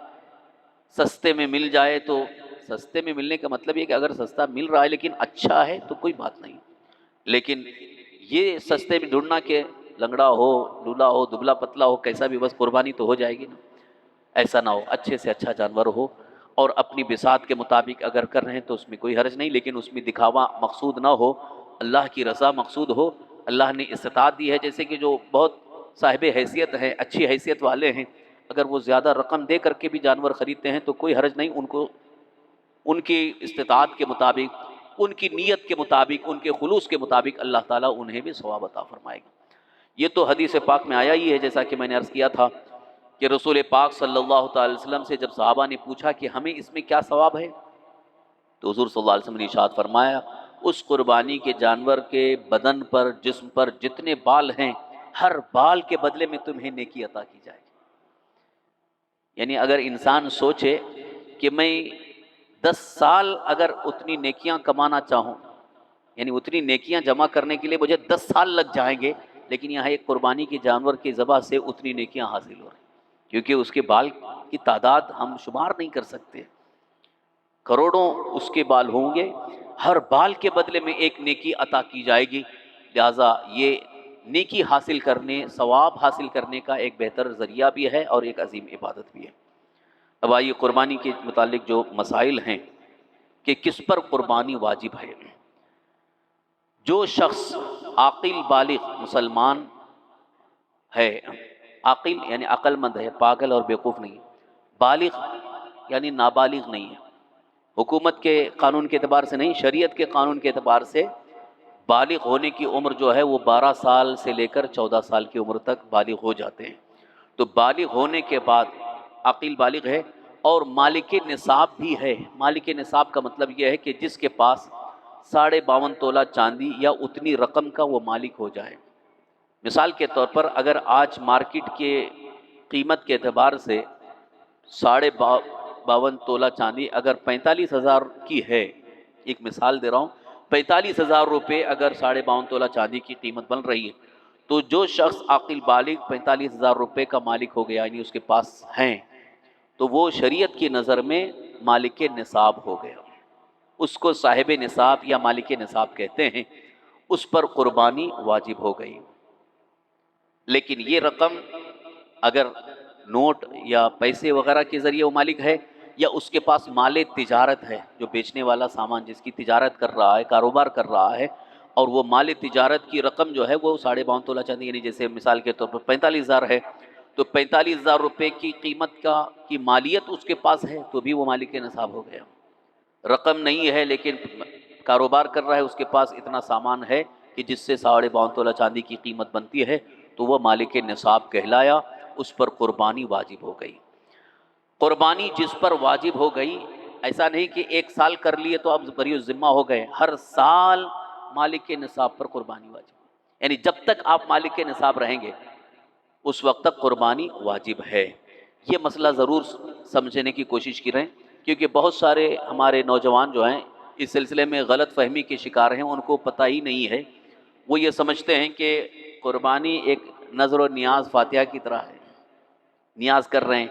سستے میں مل جائے تو۔ سستے میں ملنے کا مطلب یہ کہ اگر سستا مل رہا ہے لیکن اچھا ہے تو کوئی بات نہیں، لیکن یہ سستے میں ڈھونڈنا کہ لنگڑا ہو، لولا ہو، دبلا پتلا ہو، کیسا بھی بس قربانی تو ہو جائے گی نا، ایسا نہ ہو۔ اچھے سے اچھا جانور ہو، اور اپنی بساط کے مطابق اگر کر رہے ہیں تو اس میں کوئی حرج نہیں، لیکن اس میں دکھاوا مقصود نہ ہو، اللہ کی رضا مقصود ہو۔ اللہ نے استطاعت دی ہے، جیسے کہ جو بہت صاحب حیثیت ہیں، اچھی حیثیت والے ہیں، اگر وہ زیادہ رقم دے کر کے بھی جانور خریدتے ہیں تو کوئی حرج نہیں، ان کو ان کی استطاعت کے مطابق، ان کی نیت کے مطابق، ان کے خلوص کے مطابق اللہ تعالیٰ انہیں بھی ثواب عطا فرمائے گا۔ یہ تو حدیث پاک میں آیا ہی ہے، جیسا کہ میں نے عرض کیا تھا کہ رسول پاک صلی اللہ تعالی وسلم سے جب صحابہ نے پوچھا کہ ہمیں اس میں کیا ثواب ہے، تو حضور صلی اللہ علیہ وسلم نے ارشاد فرمایا اس قربانی کے جانور کے بدن پر، جسم پر جتنے بال ہیں، ہر بال کے بدلے میں تمہیں نیکی عطا کی جائے گی۔ یعنی اگر انسان سوچے کہ میں 10 سال اگر اتنی نیکیاں کمانا چاہوں، یعنی اتنی نیکیاں جمع کرنے کے لیے مجھے 10 سال لگ جائیں گے، لیکن یہاں ایک قربانی کے جانور کی ذبح سے اتنی نیکیاں حاصل ہو رہی ہیں، کیونکہ اس کے بال کی تعداد ہم شمار نہیں کر سکتے، کروڑوں اس کے بال ہوں گے، ہر بال کے بدلے میں ایک نیکی عطا کی جائے گی۔ لہٰذا یہ نیکی حاصل کرنے، ثواب حاصل کرنے کا ایک بہتر ذریعہ بھی ہے اور ایک عظیم عبادت بھی ہے۔ اب آئیے قربانی کے متعلق جو مسائل ہیں کہ کس پر قربانی واجب ہے۔ جو شخص عاقل بالغ مسلمان ہے، عاقل یعنی عقل مند ہے، پاگل اور بیوقوف نہیں، بالغ یعنی نابالغ نہیں ہے، حکومت کے قانون کے اعتبار سے نہیں، شریعت کے قانون کے اعتبار سے بالغ ہونے کی عمر جو ہے وہ 12 سال سے لے کر 14 سال کی عمر تک بالغ ہو جاتے ہیں۔ تو بالغ ہونے کے بعد عاقل بالغ ہے اور مالک نصاب بھی ہے۔ مالک نصاب کا مطلب یہ ہے کہ جس کے پاس 52.5 تولہ چاندی یا اتنی رقم کا وہ مالک ہو جائے۔ مثال کے طور پر اگر آج مارکیٹ کے قیمت کے اعتبار سے 52.5 تولہ چاندی اگر 45,000 کی ہے، ایک مثال دے رہا ہوں، 45,000 روپے اگر 52.5 تولہ چاندی کی قیمت بن رہی ہے، تو جو شخص عاقل بالغ 45,000 روپے کا مالک ہو گیا، یعنی اس کے پاس ہیں، تو وہ شریعت کی نظر میں مالک نصاب ہو گیا، اس کو صاحب نصاب یا مالک نصاب کہتے ہیں، اس پر قربانی واجب ہو گئی۔ لیکن یہ رقم اگر نوٹ یا پیسے وغیرہ کے ذریعے وہ مالک ہے، یا اس کے پاس مال تجارت ہے، جو بیچنے والا سامان جس کی تجارت کر رہا ہے، کاروبار کر رہا ہے، اور وہ مال تجارت کی رقم جو ہے وہ 52.5 تولہ چاندی، یعنی جیسے مثال کے طور پر 45,000 ہے، تو 45,000 روپے کی قیمت کی مالیت اس کے پاس ہے، تو بھی وہ مالک نصاب ہو گیا۔ رقم نہیں ہے لیکن کاروبار کر رہا ہے، اس کے پاس اتنا سامان ہے کہ جس سے 52.5 تولہ چاندی کی قیمت بنتی ہے، تو وہ مالک نصاب کہلایا، اس پر قربانی واجب ہو گئی۔ قربانی جس پر واجب ہو گئی، ایسا نہیں کہ ایک سال کر لیے تو اب بری الذمہ ہو گئے، ہر سال مالک نصاب پر قربانی واجب، یعنی جب تک آپ مالک نصاب رہیں گے اس وقت تک قربانی واجب ہے۔ یہ مسئلہ ضرور سمجھنے کی کوشش کریں، کیونکہ بہت سارے ہمارے نوجوان جو ہیں اس سلسلے میں غلط فہمی کے شکار ہیں، ان کو پتہ ہی نہیں ہے، وہ یہ سمجھتے ہیں کہ قربانی ایک نذر و نیاز فاتحہ کی طرح ہے، نیاز کر رہے ہیں،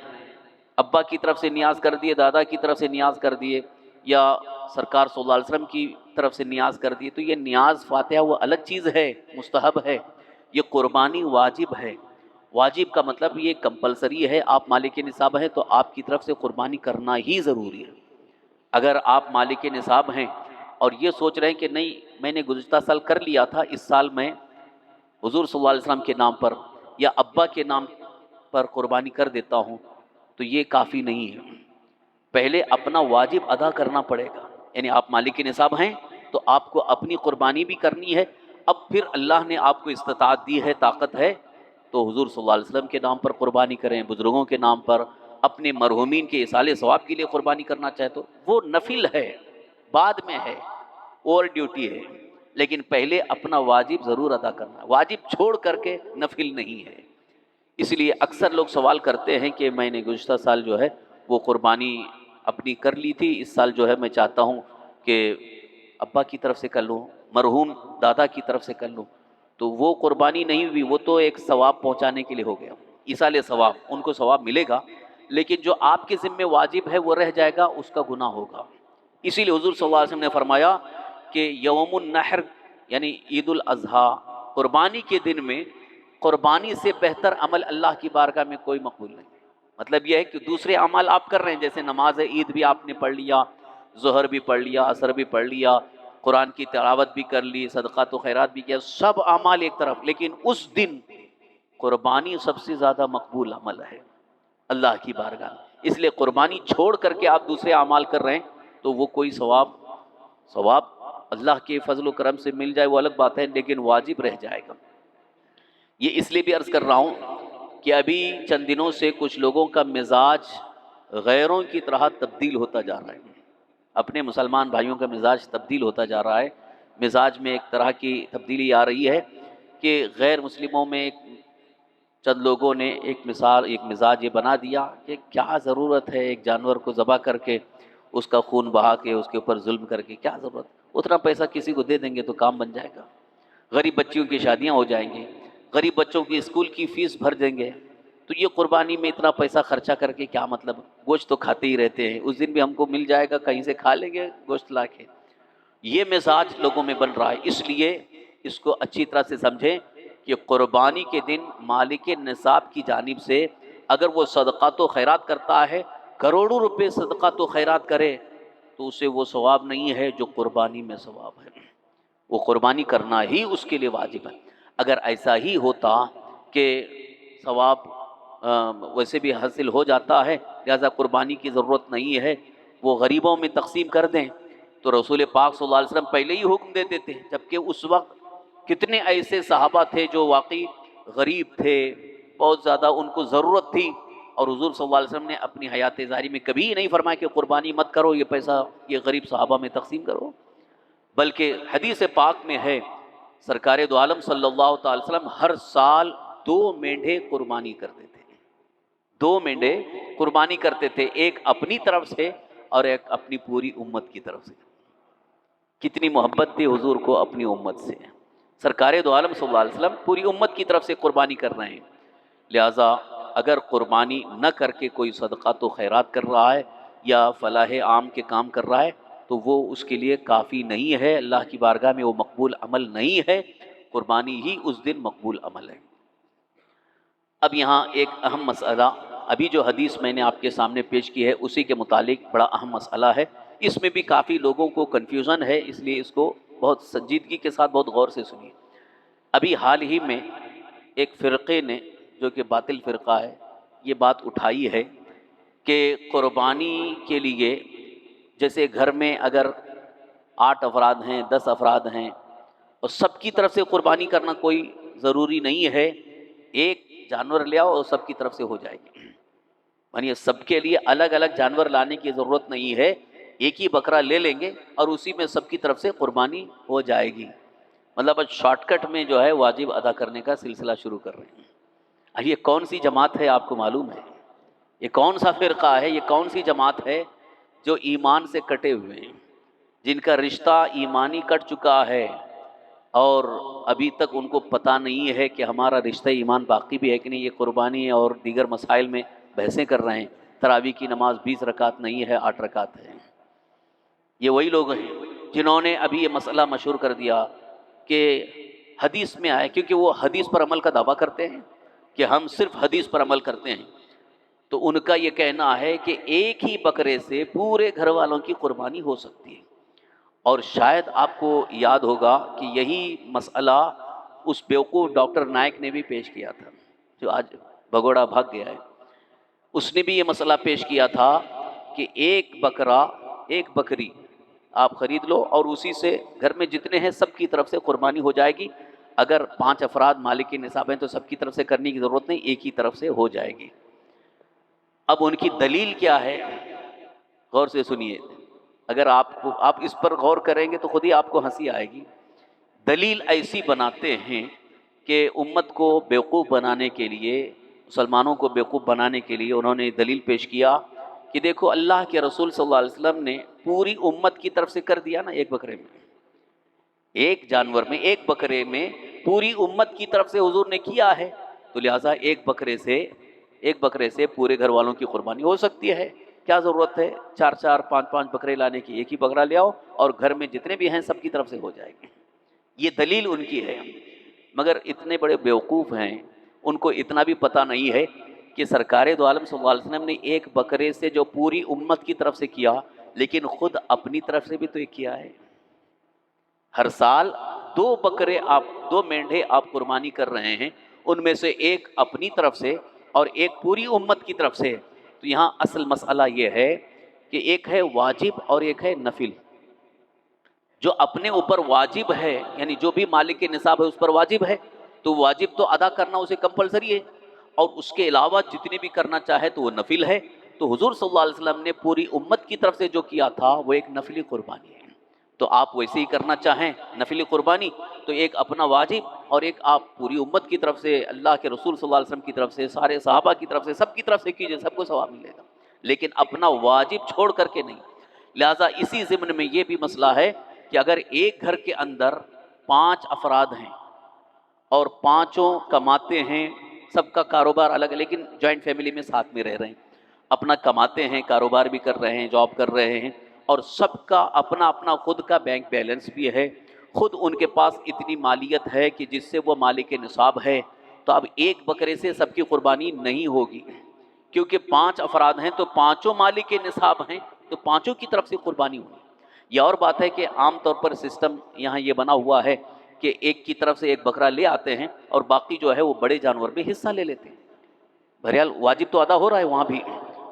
ابا کی طرف سے نیاز کر دیے، دادا کی طرف سے نیاز کر دیے، یا سرکار صلی اللہ علیہ وسلم کی طرف سے نیاز کر دیے، تو یہ نیاز فاتحہ وہ الگ چیز ہے، مستحب ہے، یہ قربانی واجب ہے۔ واجب کا مطلب یہ کمپلسری ہے، آپ مالک نصاب ہیں تو آپ کی طرف سے قربانی کرنا ہی ضروری ہے۔ اگر آپ مالک نصاب ہیں اور یہ سوچ رہے ہیں کہ نہیں میں نے گزشتہ سال کر لیا تھا، اس سال میں حضور صلی اللہ علیہ وسلم کے نام پر یا ابا کے نام پر قربانی کر دیتا ہوں، تو یہ کافی نہیں ہے، پہلے اپنا واجب ادا کرنا پڑے گا۔ یعنی آپ مالک نصاب ہیں تو آپ کو اپنی قربانی بھی کرنی ہے، اب پھر اللہ نے آپ کو استطاعت دی ہے، طاقت ہے، تو حضور صلی اللہ علیہ وسلم کے نام پر قربانی کریں، بزرگوں کے نام پر، اپنے مرحومین کے ایصال ثواب کے لیے قربانی کرنا چاہے تو وہ نفل ہے، بعد میں ہے، اور ڈیوٹی ہے، لیکن پہلے اپنا واجب ضرور ادا کرنا ہے، واجب چھوڑ کر کے نفل نہیں ہے۔ اس لیے اکثر لوگ سوال کرتے ہیں کہ میں نے گزشتہ سال جو ہے وہ قربانی اپنی کر لی تھی، اس سال جو ہے میں چاہتا ہوں کہ ابا کی طرف سے کر لوں، مرحوم دادا کی طرف سے کر لوں، تو وہ قربانی نہیں ہوئی، وہ تو ایک ثواب پہنچانے کے لیے ہو گیا، ایصال ثواب، ان کو ثواب ملے گا، لیکن جو آپ کے ذمہ واجب ہے وہ رہ جائے گا، اس کا گناہ ہوگا۔ اسی لیے حضور صلی اللہ علیہ وسلم نے فرمایا کہ یوم النحر یعنی عید الاضحیٰ، قربانی کے دن میں قربانی سے بہتر عمل اللہ کی بارگاہ میں کوئی مقبول نہیں۔ مطلب یہ ہے کہ دوسرے اعمال آپ کر رہے ہیں، جیسے نماز عید بھی آپ نے پڑھ لیا، ظہر بھی پڑھ لیا، عصر بھی پڑھ لیا، قرآن کی تلاوت بھی کر لی، صدقات و خیرات بھی کیا، سب اعمال ایک طرف، لیکن اس دن قربانی سب سے زیادہ مقبول عمل ہے اللہ کی بارگاہ، اس لیے قربانی چھوڑ کر کے آپ دوسرے اعمال کر رہے ہیں تو وہ کوئی ثواب اللہ کے فضل و کرم سے مل جائے وہ الگ بات ہے، لیکن واجب رہ جائے گا۔ یہ اس لیے بھی عرض کر رہا ہوں کہ ابھی چند دنوں سے کچھ لوگوں کا مزاج غیروں کی طرح تبدیل ہوتا جا رہا ہے، اپنے مسلمان بھائیوں کا مزاج تبدیل ہوتا جا رہا ہے، مزاج میں ایک طرح کی تبدیلی آ رہی ہے کہ غیر مسلموں میں چند لوگوں نے ایک مزاج یہ بنا دیا کہ کیا ضرورت ہے ایک جانور کو ذبح کر کے اس کا خون بہا کے اس کے اوپر ظلم کر کے، کیا ضرورت، اتنا پیسہ کسی کو دے دیں گے تو کام بن جائے گا، غریب بچیوں کی شادیاں ہو جائیں گی، غریب بچوں کی اسکول کی فیس بھر دیں گے، تو یہ قربانی میں اتنا پیسہ خرچہ کر کے کیا مطلب، گوشت تو کھاتے ہی رہتے ہیں، اس دن بھی ہم کو مل جائے گا کہیں سے کھا لیں گے گوشت لا کے۔ یہ مزاج لوگوں میں بن رہا ہے، اس لیے اس کو اچھی طرح سے سمجھیں کہ قربانی کے دن مالک نصاب کی جانب سے اگر وہ صدقات و خیرات کرتا ہے، کروڑوں روپے صدقات و خیرات کرے، تو اسے وہ ثواب نہیں ہے جو قربانی میں ثواب ہے، وہ قربانی کرنا ہی اس کے لیے واجب ہے۔ اگر ایسا ہی ہوتا کہ ثواب ویسے بھی حاصل ہو جاتا ہے، لہذا قربانی کی ضرورت نہیں ہے، وہ غریبوں میں تقسیم کر دیں، تو رسول پاک صلی اللہ علیہ وسلم پہلے ہی حکم دیتے تھے، جبکہ اس وقت کتنے ایسے صحابہ تھے جو واقعی غریب تھے، بہت زیادہ ان کو ضرورت تھی، اور حضور صلی اللہ علیہ وسلم نے اپنی حیات ظاہری میں کبھی نہیں فرمایا کہ قربانی مت کرو، یہ پیسہ یہ غریب صحابہ میں تقسیم کرو، بلکہ حدیث پاک میں ہے سرکار دو عالم صلی اللہ تعالی وسلم ہر سال 2 مینڈھے قربانی کرتے تھے، 2 مینڈھے قربانی کرتے تھے، ایک اپنی طرف سے اور ایک اپنی پوری امت کی طرف سے۔ کتنی محبت تھی حضور کو اپنی امت سے، سرکار دو عالم صلی اللہ علیہ وسلم پوری امت کی طرف سے قربانی کر رہے ہیں، لہٰذا اگر قربانی نہ کر کے کوئی صدقات و خیرات کر رہا ہے یا فلاح عام کے کام کر رہا ہے تو وہ اس کے لیے کافی نہیں ہے، اللہ کی بارگاہ میں وہ مقبول عمل نہیں ہے، قربانی ہی اس دن مقبول عمل ہے۔ اب یہاں ایک اہم مسئلہ، ابھی جو حدیث میں نے آپ کے سامنے پیش کی ہے اسی کے متعلق بڑا اہم مسئلہ ہے، اس میں بھی کافی لوگوں کو کنفیوژن ہے، اس لیے اس کو بہت سنجیدگی کے ساتھ بہت غور سے سنیے۔ ابھی حال ہی میں ایک فرقے نے، جو کہ باطل فرقہ ہے، یہ بات اٹھائی ہے کہ قربانی کے لیے جیسے گھر میں اگر 8 افراد ہیں، 10 افراد ہیں، اور سب کی طرف سے قربانی کرنا کوئی ضروری نہیں ہے، ایک جانور لے آؤ اور سب کی طرف سے ہو جائے گی، یعنی سب کے لیے الگ الگ جانور لانے کی ضرورت نہیں ہے، ایک ہی بکرا لے لیں گے اور اسی میں سب کی طرف سے قربانی ہو جائے گی۔ مطلب آج شارٹ کٹ میں جو ہے واجب ادا کرنے کا سلسلہ شروع کر رہے ہیں۔ اب یہ کون سی جماعت ہے آپ کو معلوم ہے؟ یہ کون سا فرقہ ہے؟ یہ کون سی جماعت ہے جو ایمان سے کٹے ہوئے ہیں، جن کا رشتہ ایمانی کٹ چکا ہے اور ابھی تک ان کو پتہ نہیں ہے کہ ہمارا رشتہ ایمان باقی بھی ہے کہ نہیں؟ یہ قربانی اور دیگر مسائل میں بحثیں کر رہے ہیں۔ تراویح کی نماز 20 رکعت نہیں ہے، 8 رکعت ہے۔ یہ وہی لوگ ہیں جنہوں نے ابھی یہ مسئلہ مشہور کر دیا کہ حدیث میں آئے، کیونکہ وہ حدیث پر عمل کا دعویٰ کرتے ہیں کہ ہم صرف حدیث پر عمل کرتے ہیں، تو ان کا یہ کہنا ہے کہ ایک ہی بکرے سے پورے گھر والوں کی قربانی ہو سکتی ہے۔ اور شاید آپ کو یاد ہوگا کہ یہی مسئلہ اس بیوقوف ڈاکٹر نائک نے بھی پیش کیا تھا، جو آج بھگوڑا بھاگ گیا ہے۔ اس نے بھی یہ مسئلہ پیش کیا تھا کہ ایک بکرا، ایک بکری آپ خرید لو اور اسی سے گھر میں جتنے ہیں سب کی طرف سے قربانی ہو جائے گی۔ اگر 5 افراد مالک نصاب ہیں تو سب کی طرف سے کرنے کی ضرورت نہیں، ایک ہی طرف سے ہو جائے گی۔ اب ان کی دلیل کیا ہے؟ غور سے سنیے، اگر آپ اس پر غور کریں گے تو خود ہی آپ کو ہنسی آئے گی۔ دلیل ایسی بناتے ہیں کہ امت کو بیوقوف بنانے کے لیے، مسلمانوں کو بیوقوف بنانے کے لیے انہوں نے دلیل پیش کیا کہ دیکھو اللہ کے رسول صلی اللہ علیہ وسلم نے پوری امت کی طرف سے کر دیا نا، ایک بکرے میں، ایک جانور میں، ایک بکرے میں پوری امت کی طرف سے حضور نے کیا ہے، تو لہٰذا ایک بکرے سے پورے گھر والوں کی قربانی ہو سکتی ہے۔ کیا ضرورت ہے 4 5 بکرے لانے کی؟ ایک ہی بکرا لے آؤ اور گھر میں جتنے بھی ہیں سب کی طرف سے ہو جائے گی۔ یہ دلیل ان کی ہے، مگر اتنے بڑے بیوقوف ہیں، ان کو اتنا بھی پتہ نہیں ہے کہ سرکار دو عالم صلی اللہ علیہ وسلم نے ایک بکرے سے جو پوری امت کی طرف سے کیا، لیکن خود اپنی طرف سے بھی تو ایک کیا ہے۔ ہر سال 2 بکرے دو مینڈھے آپ قربانی کر رہے ہیں، ان میں سے ایک اپنی طرف سے اور ایک پوری امت کی طرف سے۔ تو یہاں اصل مسئلہ یہ ہے کہ ایک ہے واجب اور ایک ہے نفل۔ جو اپنے اوپر واجب ہے، یعنی جو بھی مالک کے نصاب ہے اس پر واجب ہے، تو واجب تو ادا کرنا اسے کمپلسری ہے، اور اس کے علاوہ جتنے بھی کرنا چاہے تو وہ نفل ہے۔ تو حضور صلی اللہ علیہ وسلم نے پوری امت کی طرف سے جو کیا تھا وہ ایک نفلی قربانی ہے۔ تو آپ ویسے ہی کرنا چاہیں نفلی قربانی، تو ایک اپنا واجب اور ایک آپ پوری امت کی طرف سے، اللہ کے رسول صلی اللہ علیہ وسلم کی طرف سے، سارے صحابہ کی طرف سے، سب کی طرف سے کیجئے، سب کو ثواب ملے گا، لیکن اپنا واجب چھوڑ کر کے نہیں۔ لہٰذا اسی ضمن میں یہ بھی مسئلہ ہے کہ اگر ایک گھر کے اندر 5 افراد ہیں اور پانچوں کماتے ہیں، سب کا کاروبار الگ ہے لیکن جوائنٹ فیملی میں ساتھ میں رہ رہے ہیں، اپنا کماتے ہیں، کاروبار بھی کر رہے ہیں، جاب کر رہے ہیں، اور سب کا اپنا اپنا خود کا بینک بیلنس بھی ہے، خود ان کے پاس اتنی مالیت ہے کہ جس سے وہ مالک نصاب ہے، تو اب ایک بکرے سے سب کی قربانی نہیں ہوگی، کیونکہ 5 افراد ہیں تو پانچوں مالک نصاب ہیں، تو پانچوں کی طرف سے قربانی ہوگی۔ یہ اور بات ہے کہ عام طور پر سسٹم یہاں یہ بنا ہوا ہے کہ ایک کی طرف سے ایک بکرا لے آتے ہیں اور باقی جو ہے وہ بڑے جانور میں حصہ لے لیتے ہیں۔ بہرحال واجب تو ادا ہو رہا ہے وہاں بھی،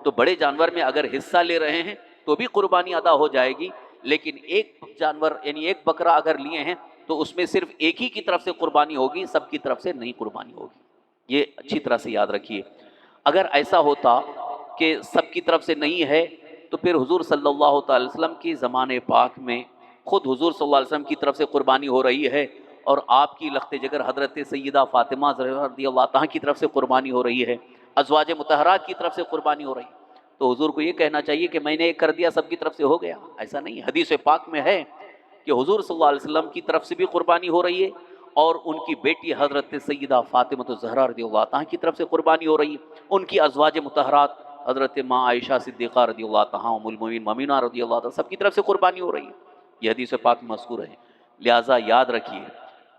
تو بڑے جانور میں اگر حصہ لے رہے ہیں تو بھی قربانی ادا ہو جائے گی، لیکن ایک جانور یعنی ایک بکرا اگر لیے ہیں تو اس میں صرف ایک ہی کی طرف سے قربانی ہوگی، سب کی طرف سے نہیں قربانی ہوگی۔ یہ اچھی طرح سے یاد رکھیے۔ اگر ایسا ہوتا کہ سب کی طرف سے نہیں ہے تو پھر حضور صلی اللہ تعالی وسلم کی زمانے پاک میں خود حضور صلی اللہ علیہ وسلم کی طرف سے قربانی ہو رہی ہے، اور آپ کی لخت جگر حضرت سیدہ فاطمہ رضی اللہ عنہا کی طرف سے قربانی ہو رہی ہے، ازواج مطہرات کی طرف سے قربانی ہو رہی ہے، تو حضور کو یہ کہنا چاہیے کہ میں نے ایک کر دیا سب کی طرف سے ہو گیا۔ ایسا نہیں، حدیث پاک میں ہے کہ حضور صلی اللہ علیہ وسلم کی طرف سے بھی قربانی ہو رہی ہے، اور ان کی بیٹی حضرت سیدہ فاطمہ الزہرا رضی اللہ عنہا کی طرف سے قربانی ہو رہی ہے، ان کی ازواج مطہرات حضرت ماں عائشہ صدیقہ رضی اللہ تعالیٰ ام المومنین ممینہ رضی اللہ تعالیٰ سب کی طرف سے قربانی ہو رہی ہے، یہ حدیث پاک میں مذکور ہے۔ لہٰذا یاد رکھیے،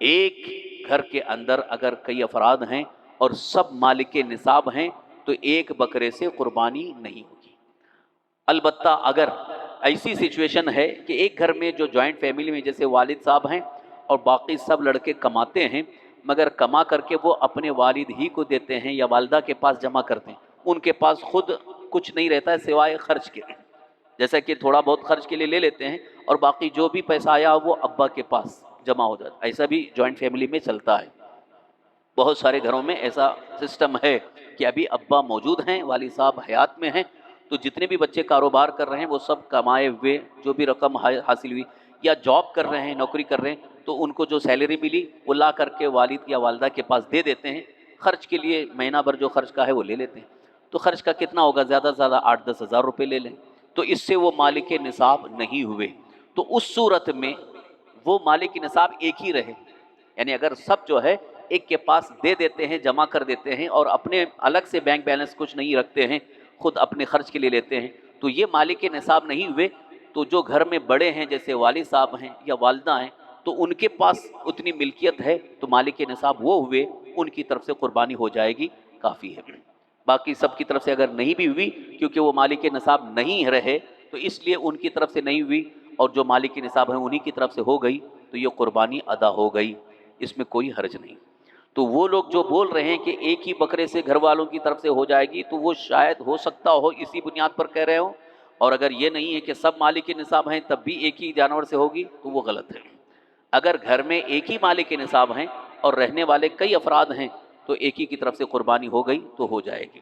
ایک گھر کے اندر اگر کئی افراد ہیں اور سب مالک نصاب ہیں تو ایک بکرے سے قربانی نہیں ہوگی۔ البتہ اگر ایسی سچویشن ہے کہ ایک گھر میں جو جوائنٹ فیملی میں جیسے والد صاحب ہیں اور باقی سب لڑکے کماتے ہیں، مگر کما کر کے وہ اپنے والد ہی کو دیتے ہیں یا والدہ کے پاس جمع کرتے ہیں، ان کے پاس خود کچھ نہیں رہتا ہے سوائے خرچ کے، جیسا کہ تھوڑا بہت خرچ کے لیے لے لیتے ہیں اور باقی جو بھی پیسہ آیا وہ ابا کے پاس جمع ہو جاتا ہے۔ ایسا بھی جوائنٹ فیملی میں چلتا ہے، بہت سارے گھروں میں ایسا سسٹم ہے کہ ابھی ابا موجود ہیں، والد صاحب حیات میں ہیں، تو جتنے بھی بچے کاروبار کر رہے ہیں وہ سب کمائے ہوئے جو بھی رقم حاصل ہوئی یا جاب کر رہے ہیں، نوکری کر رہے ہیں، تو ان کو جو سیلری ملی وہ لا کر کے والد یا والدہ کے پاس دے دیتے ہیں، خرچ کے لیے مہینہ بھر جو خرچ کا ہے وہ لے لیتے ہیں۔ تو خرچ کا کتنا ہوگا؟ زیادہ سے زیادہ 8-10 ہزار روپے لے لیں، تو اس سے وہ مالک نصاب نہیں ہوئے۔ تو اس صورت میں وہ مالک نصاب ایک ہی رہے، یعنی اگر سب جو ہے ایک کے پاس دے دیتے ہیں، جمع کر دیتے ہیں اور اپنے الگ سے بینک بیلنس کچھ نہیں رکھتے ہیں، خود اپنے خرچ کے لیے لیتے ہیں، تو یہ مالک نصاب نہیں ہوئے۔ تو جو گھر میں بڑے ہیں جیسے والد صاحب ہیں یا والدہ ہیں تو ان کے پاس اتنی ملکیت ہے تو مالک نصاب وہ ہوئے، ان کی طرف سے قربانی ہو جائے گی، کافی ہے۔ باقی سب کی طرف سے اگر نہیں بھی ہوئی کیونکہ وہ مالک نصاب نہیں رہے تو اس لیے ان کی طرف سے نہیں ہوئی اور جو مالک نصاب ہیں انہی کی طرف سے ہو گئی تو یہ قربانی ادا ہو گئی، اس میں کوئی حرج نہیں۔ تو وہ لوگ جو بول رہے ہیں کہ ایک ہی بکرے سے گھر والوں کی طرف سے ہو جائے گی تو وہ شاید ہو سکتا ہو اسی بنیاد پر کہہ رہے ہوں، اور اگر یہ نہیں ہے کہ سب مالک نصاب ہیں تب بھی ایک ہی جانور سے ہوگی تو وہ غلط ہے۔ اگر گھر میں ایک ہی مالک نصاب ہیں اور رہنے والے کئی افراد ہیں تو ایک ہی کی طرف سے قربانی ہو گئی تو ہو جائے گی۔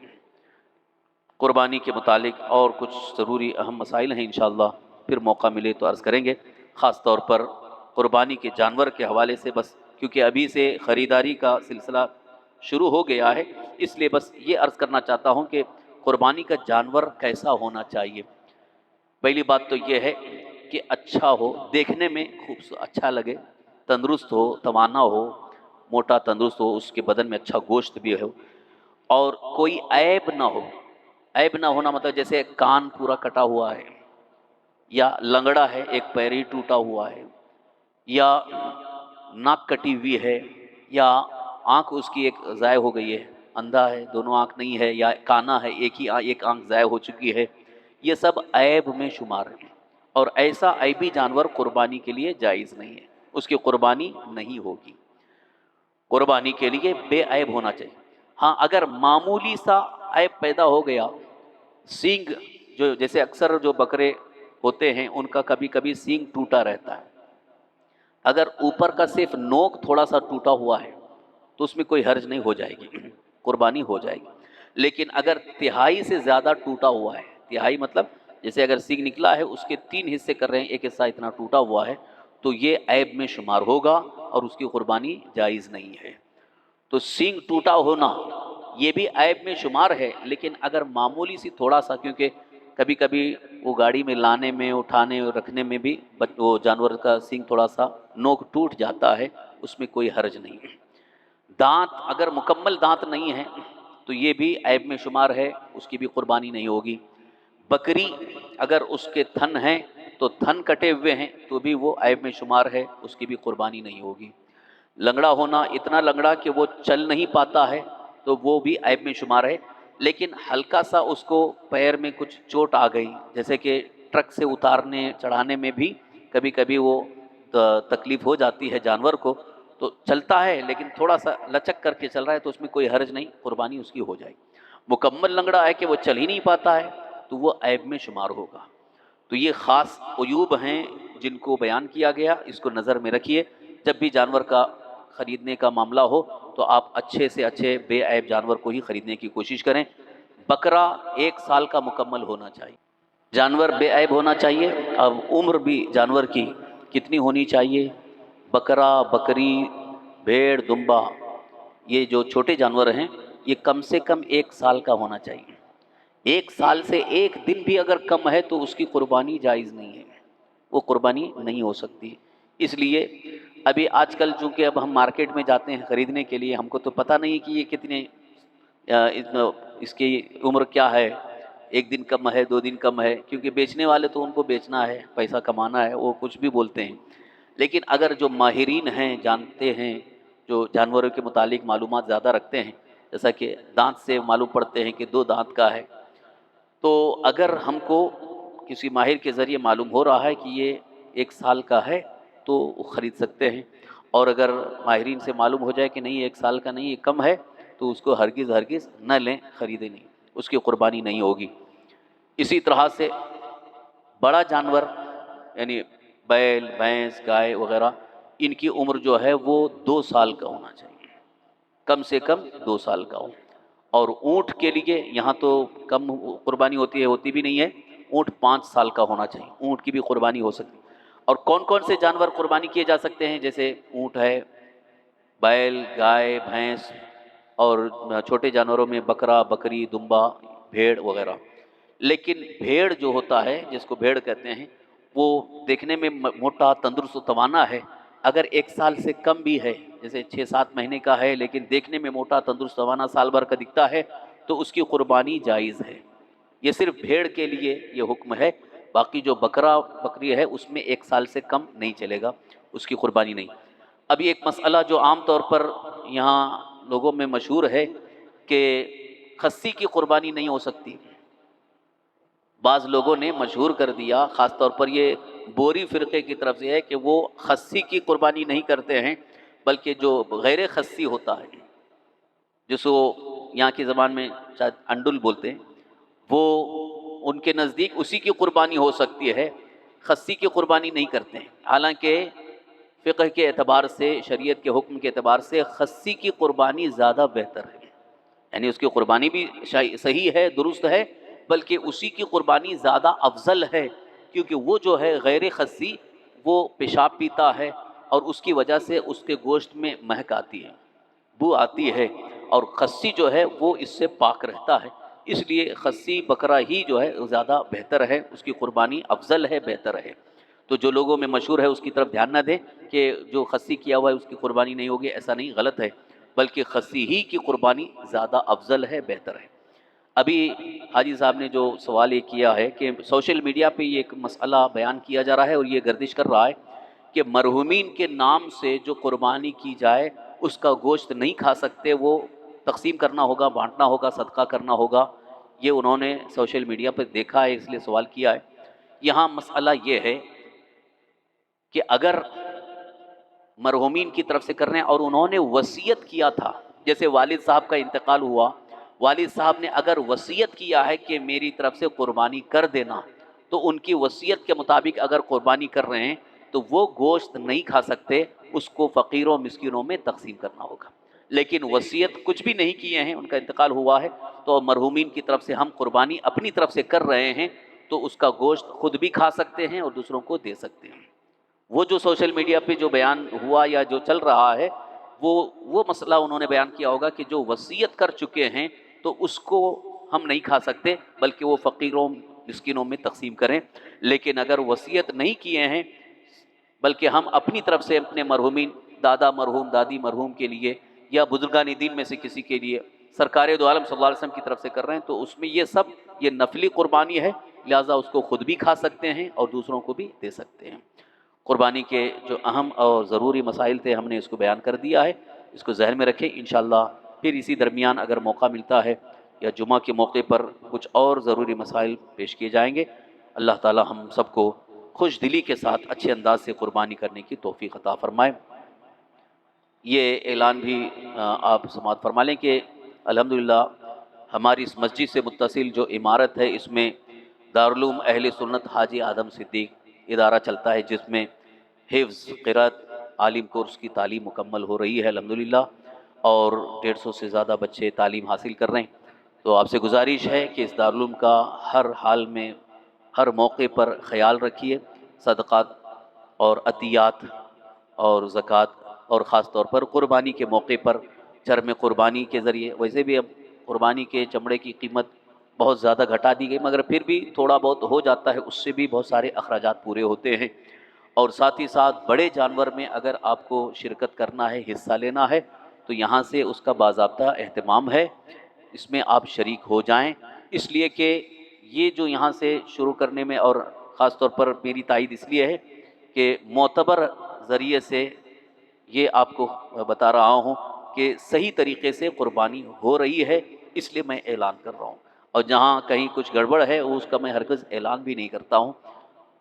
قربانی کے متعلق اور کچھ ضروری اہم مسائل ہیں، انشاءاللہ پھر موقع ملے تو عرض کریں گے، خاص طور پر قربانی کے جانور کے حوالے سے، بس کیونکہ ابھی سے خریداری کا سلسلہ شروع ہو گیا ہے، اس لیے بس یہ عرض کرنا چاہتا ہوں کہ قربانی کا جانور کیسا ہونا چاہیے۔ پہلی بات تو یہ ہے کہ اچھا ہو، دیکھنے میں خوبصورت اچھا لگے، تندرست ہو، توانا ہو، موٹا تندرست ہو، اس کے بدن میں اچھا گوشت بھی ہو اور کوئی عیب نہ ہو۔ عیب نہ ہونا مطلب جیسے کان پورا کٹا ہوا ہے یا لنگڑا ہے، ایک پیر ہی ٹوٹا ہوا ہے، یا ناک کٹی ہوئی ہے، یا آنکھ اس کی ایک ضائع ہو گئی ہے، اندھا ہے، دونوں آنکھ نہیں ہے، یا کانا ہے، ایک آنکھ ضائع ہو چکی ہے، یہ سب عیب میں شمار ہیں اور ایسا عیبی جانور قربانی کے لیے جائز نہیں ہے، اس کی قربانی نہیں ہوگی۔ قربانی کے لیے بے عیب ہونا چاہیے۔ ہاں اگر معمولی سا عیب پیدا ہو گیا، سینگ جو جیسے اکثر جو بکرے ہوتے ہیں ان کا کبھی کبھی سینگ ٹوٹا رہتا ہے، اگر اوپر کا صرف نوک تھوڑا سا ٹوٹا ہوا ہے تو اس میں کوئی حرج نہیں، ہو جائے گی، قربانی ہو جائے گی۔ لیکن اگر تہائی سے زیادہ ٹوٹا ہوا ہے، تہائی مطلب جیسے اگر سینگ نکلا ہے اس کے 3 حصے کر رہے ہیں، ایک حصہ اتنا ٹوٹا ہوا ہے تو یہ عیب میں شمار ہوگا اور اس کی قربانی جائز نہیں ہے۔ تو سینگ ٹوٹا ہونا یہ بھی عیب میں شمار ہے، لیکن اگر معمولی سی تھوڑا سا، کیونکہ کبھی کبھی وہ گاڑی میں لانے میں، اٹھانے اور رکھنے میں بھی وہ جانور کا سینگ تھوڑا سا نوک ٹوٹ جاتا ہے، اس میں کوئی حرج نہیں ہے۔ دانت اگر مکمل دانت نہیں ہے تو یہ بھی عیب میں شمار ہے، اس کی بھی قربانی نہیں ہوگی۔ بکری اگر اس کے تھن ہیں تو تھن کٹے ہوئے ہیں تو بھی وہ عیب میں شمار ہے، اس کی بھی قربانی نہیں ہوگی۔ لنگڑا ہونا، اتنا لنگڑا کہ وہ چل نہیں پاتا ہے تو وہ بھی عیب میں شمار ہے، لیکن ہلکا سا اس کو پیر میں کچھ چوٹ آ گئی، جیسے کہ ٹرک سے اتارنے چڑھانے میں بھی کبھی کبھی وہ تکلیف ہو جاتی ہے جانور کو، تو چلتا ہے لیکن تھوڑا سا لچک کر کے چل رہا ہے تو اس میں کوئی حرج نہیں، قربانی اس کی ہو جائے گی۔ مکمل لنگڑا ہے کہ وہ چل ہی نہیں پاتا ہے تو وہ عیب میں شمار ہوگا۔ تو یہ خاص عیوب ہیں جن کو بیان کیا گیا، اس کو نظر میں رکھیے، جب بھی جانور کا خریدنے کا معاملہ ہو تو آپ اچھے سے اچھے بے عیب جانور کو ہی خریدنے کی کوشش کریں۔ بکرا 1 سال کا مکمل ہونا چاہیے، جانور بے عیب ہونا چاہیے۔ اب عمر بھی جانور کی کتنی ہونی چاہیے؟ بکرا، بکری، بھیڑ، دمبا، یہ جو چھوٹے جانور ہیں یہ کم سے کم 1 سال کا ہونا چاہیے۔ 1 سال سے 1 دن بھی اگر کم ہے تو اس کی قربانی جائز نہیں ہے، وہ قربانی نہیں ہو سکتی۔ اس لیے ابھی آج کل چونکہ اب ہم مارکیٹ میں جاتے ہیں خریدنے کے لیے، ہم کو تو پتہ نہیں کہ یہ کتنے اس کی عمر کیا ہے، ایک دن کم ہے، 2 دن کم ہے، کیونکہ بیچنے والے تو ان کو بیچنا ہے، پیسہ کمانا ہے، وہ کچھ بھی بولتے ہیں۔ لیکن اگر جو ماہرین ہیں، جانتے ہیں، جو جانوروں کے متعلق معلومات زیادہ رکھتے ہیں، جیسا کہ دانت سے معلوم پڑتے ہیں کہ 2 دانت کا ہے، تو اگر ہم کو کسی ماہر کے ذریعے معلوم ہو رہا ہے کہ یہ 1 سال کا ہے تو خرید سکتے ہیں، اور اگر ماہرین سے معلوم ہو جائے کہ نہیں 1 سال کا نہیں، یہ کم ہے، تو اس کو ہرگز ہرگز نہ لیں، خریدیں نہیں، اس کی قربانی نہیں ہوگی۔ اسی طرح سے بڑا جانور یعنی بیل، بھینس، گائے وغیرہ، ان کی عمر جو ہے وہ 2 سال کا ہونا چاہیے، کم سے کم 2 سال کا ہو۔ اور اونٹ کے لیے یہاں تو کم قربانی ہوتی ہے، ہوتی بھی نہیں ہے، اونٹ 5 سال کا ہونا چاہیے، اونٹ کی بھی قربانی ہو سکتی ہے۔ اور کون کون سے جانور قربانی کیے جا سکتے ہیں؟ جیسے اونٹ ہے، بیل، گائے، بھینس، اور چھوٹے جانوروں میں بکرا، بکری، دمبا، بھیڑ وغیرہ۔ لیکن بھیڑ جو ہوتا ہے، جس کو بھیڑ کہتے ہیں، وہ دیکھنے میں موٹا، تندرست و توانا ہے۔ اگر 1 سال سے کم بھی ہے، جیسے 6-7 مہینے کا ہے لیکن دیکھنے میں موٹا، تندرست، توانا، سال بھر کا دکھتا ہے، تو اس کی قربانی جائز ہے۔ یہ صرف بھیڑ کے لیے یہ حکم ہے، باقی جو بکرا بکری ہے اس میں 1 سال سے کم نہیں چلے گا، اس کی قربانی نہیں۔ ابھی ایک مسئلہ جو عام طور پر یہاں لوگوں میں مشہور ہے کہ خصی کی قربانی نہیں ہو سکتی۔ بعض لوگوں نے مشہور کر دیا، خاص طور پر یہ بوری فرقے کی طرف سے ہے، کہ وہ خصی کی قربانی نہیں کرتے ہیں، بلکہ جو غیر خصی ہوتا ہے، جس کو یہاں کی زبان میں شاید انڈل بولتے ہیں، وہ ان کے نزدیک اسی کی قربانی ہو سکتی ہے، خصی کی قربانی نہیں کرتے ہیں۔ حالانکہ فقہ کے اعتبار سے، شریعت کے حکم کے اعتبار سے خصی کی قربانی زیادہ بہتر ہے، یعنی اس کی قربانی بھی صحیح ہے، درست ہے، بلکہ اسی کی قربانی زیادہ افضل ہے، کیونکہ وہ جو ہے غیر خصی، وہ پیشاب پیتا ہے، اور اس کی وجہ سے اس کے گوشت میں مہک آتی ہے، بو آتی ہے، اور خصی جو ہے وہ اس سے پاک رہتا ہے۔ اس لیے خصی بکرا ہی جو ہے زیادہ بہتر ہے، اس کی قربانی افضل ہے، بہتر ہے۔ تو جو لوگوں میں مشہور ہے اس کی طرف دھیان نہ دیں کہ جو خصی کیا ہوا ہے اس کی قربانی نہیں ہوگی، ایسا نہیں، غلط ہے، بلکہ خصی ہی کی قربانی زیادہ افضل ہے، بہتر ہے۔ ابھی حاجی صاحب نے جو سوال یہ کیا ہے کہ سوشل میڈیا پہ یہ ایک مسئلہ بیان کیا جا رہا ہے اور یہ گردش کر رہا ہے کہ مرحومین کے نام سے جو قربانی کی جائے اس کا گوشت نہیں کھا سکتے، وہ تقسیم کرنا ہوگا، بانٹنا ہوگا، صدقہ کرنا ہوگا۔ یہ انہوں نے سوشل میڈیا پہ دیکھا ہے، اس لیے سوال کیا ہے۔ یہاں مسئلہ یہ ہے کہ اگر مرحومین کی طرف سے کر رہے ہیں اور انہوں نے وصیت کیا تھا، جیسے والد صاحب کا انتقال ہوا، والد صاحب نے اگر وصیت کیا ہے کہ میری طرف سے قربانی کر دینا، تو ان کی وصیت کے مطابق اگر قربانی کر رہے ہیں تو وہ گوشت نہیں کھا سکتے، اس کو فقیروں مسکینوں میں تقسیم کرنا ہوگا۔ لیکن وصیت کچھ بھی نہیں کیے ہیں، ان کا انتقال ہوا ہے، تو مرحومین کی طرف سے ہم قربانی اپنی طرف سے کر رہے ہیں، تو اس کا گوشت خود بھی کھا سکتے ہیں اور دوسروں کو دے سکتے ہیں۔ وہ جو سوشل میڈیا پہ جو بیان ہوا یا جو چل رہا ہے، وہ مسئلہ انہوں نے بیان کیا ہوگا کہ جو وصیت کر چکے ہیں تو اس کو ہم نہیں کھا سکتے، بلکہ وہ فقیروں مسکینوں میں تقسیم کریں۔ لیکن اگر وصیت نہیں کیے ہیں، بلکہ ہم اپنی طرف سے اپنے مرحومین، دادا مرحوم، دادی مرحوم کے لیے، یا بزرگان دین میں سے کسی کے لیے سرکار دو عالم صلی اللہ علیہ وسلم کی طرف سے کر رہے ہیں، تو اس میں یہ نفلی قربانی ہے، لہٰذا اس کو خود بھی کھا سکتے ہیں اور دوسروں کو بھی دے سکتے ہیں۔ قربانی کے جو اہم اور ضروری مسائل تھے ہم نے اس کو بیان کر دیا ہے، اس کو ذہن میں رکھیں۔ انشاءاللہ پھر اسی درمیان اگر موقع ملتا ہے یا جمعہ کے موقع پر کچھ اور ضروری مسائل پیش کیے جائیں گے۔ اللہ تعالی ہم سب کو خوش دلی کے ساتھ اچھے انداز سے قربانی کرنے کی توفیق عطا فرمائے۔ یہ اعلان بھی آپ سماعت فرما لیں کہ الحمدللہ ہماری اس مسجد سے متصل جو عمارت ہے، اس میں دارالعلوم اہل سنت حاجی آدم صدیق ادارہ چلتا ہے، جس میں حفظ، قرأت، عالم کورس کی تعلیم مکمل ہو رہی ہے الحمدللہ، اور 150 سے زیادہ بچے تعلیم حاصل کر رہے ہیں۔ تو آپ سے گزارش ہے کہ اس دارالعلوم کا ہر حال میں، ہر موقع پر خیال رکھیے، صدقات اور عطیات اور زکوٰۃ، اور خاص طور پر قربانی کے موقع پر چرم قربانی کے ذریعے، ویسے بھی اب قربانی کے چمڑے کی قیمت بہت زیادہ گھٹا دی گئی، مگر پھر بھی تھوڑا بہت ہو جاتا ہے، اس سے بھی بہت سارے اخراجات پورے ہوتے ہیں۔ اور ساتھ ہی ساتھ بڑے جانور میں اگر آپ کو شرکت کرنا ہے، حصہ لینا ہے، تو یہاں سے اس کا باضابطہ اہتمام ہے، اس میں آپ شریک ہو جائیں، اس لیے کہ یہ جو یہاں سے شروع کرنے میں اور خاص طور پر میری تائید اس لیے ہے کہ معتبر ذریعے سے یہ آپ کو بتا رہا ہوں کہ صحیح طریقے سے قربانی ہو رہی ہے، اس لیے میں اعلان کر رہا ہوں، اور جہاں کہیں کچھ گڑبڑ ہے اس کا میں ہرگز اعلان بھی نہیں کرتا ہوں۔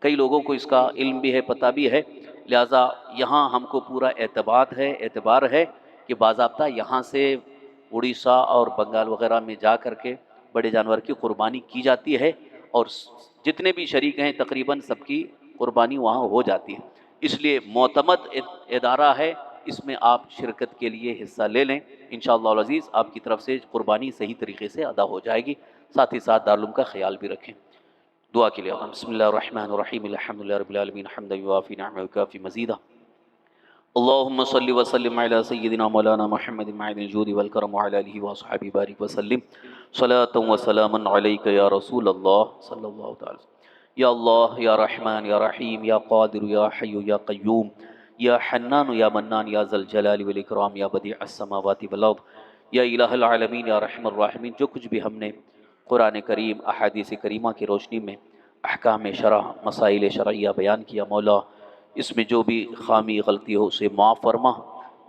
کئی لوگوں کو اس کا علم بھی ہے، پتہ بھی ہے، لہٰذا یہاں ہم کو پورا اعتبار ہے کہ باضابطہ یہاں سے اڑیسہ اور بنگال وغیرہ میں جا کر کے بڑے جانور کی قربانی کی جاتی ہے، اور جتنے بھی شریک ہیں تقریباً سب کی قربانی وہاں ہو جاتی ہے۔ اس لیے معتمد ادارہ ہے، اس میں آپ شرکت کے لیے حصہ لے لیں، انشاءاللہ العزیز آپ کی طرف سے قربانی صحیح طریقے سے ادا ہو جائے گی۔ ساتھ ہی ساتھ دارالعلوم کا خیال بھی رکھیں۔ دعا کے لیے بسم اللہ الرحمن الرحیم، الحمدللہ رب العالمین، حمدا یوافی نعمہ ویکافی مزیدہ، اللہم صلی وسلم علی سیدنا مولانا محمد معدن الجود والکرم وعلی آلہ واصحابہ بارک وسلم، صلاۃ و سلاما علیک یا رسول اللہ صلی اللہ تعالی وسلم۔ یا اللہ یا رحمان یا رحیم یا قادر یا حی یا قیوم یا حنان یا منان یا ذا الجلال والاکرام یا بدیع السماوات والارض یا الہ العالمین یا رحم الراحمین، جو کچھ بھی ہم نے قرآن کریم احادیث کریمہ کی روشنی میں احکام شرع مسائل شرعیہ بیان کیا، مولا اس میں جو بھی خامی غلطی ہو اسے معاف فرما۔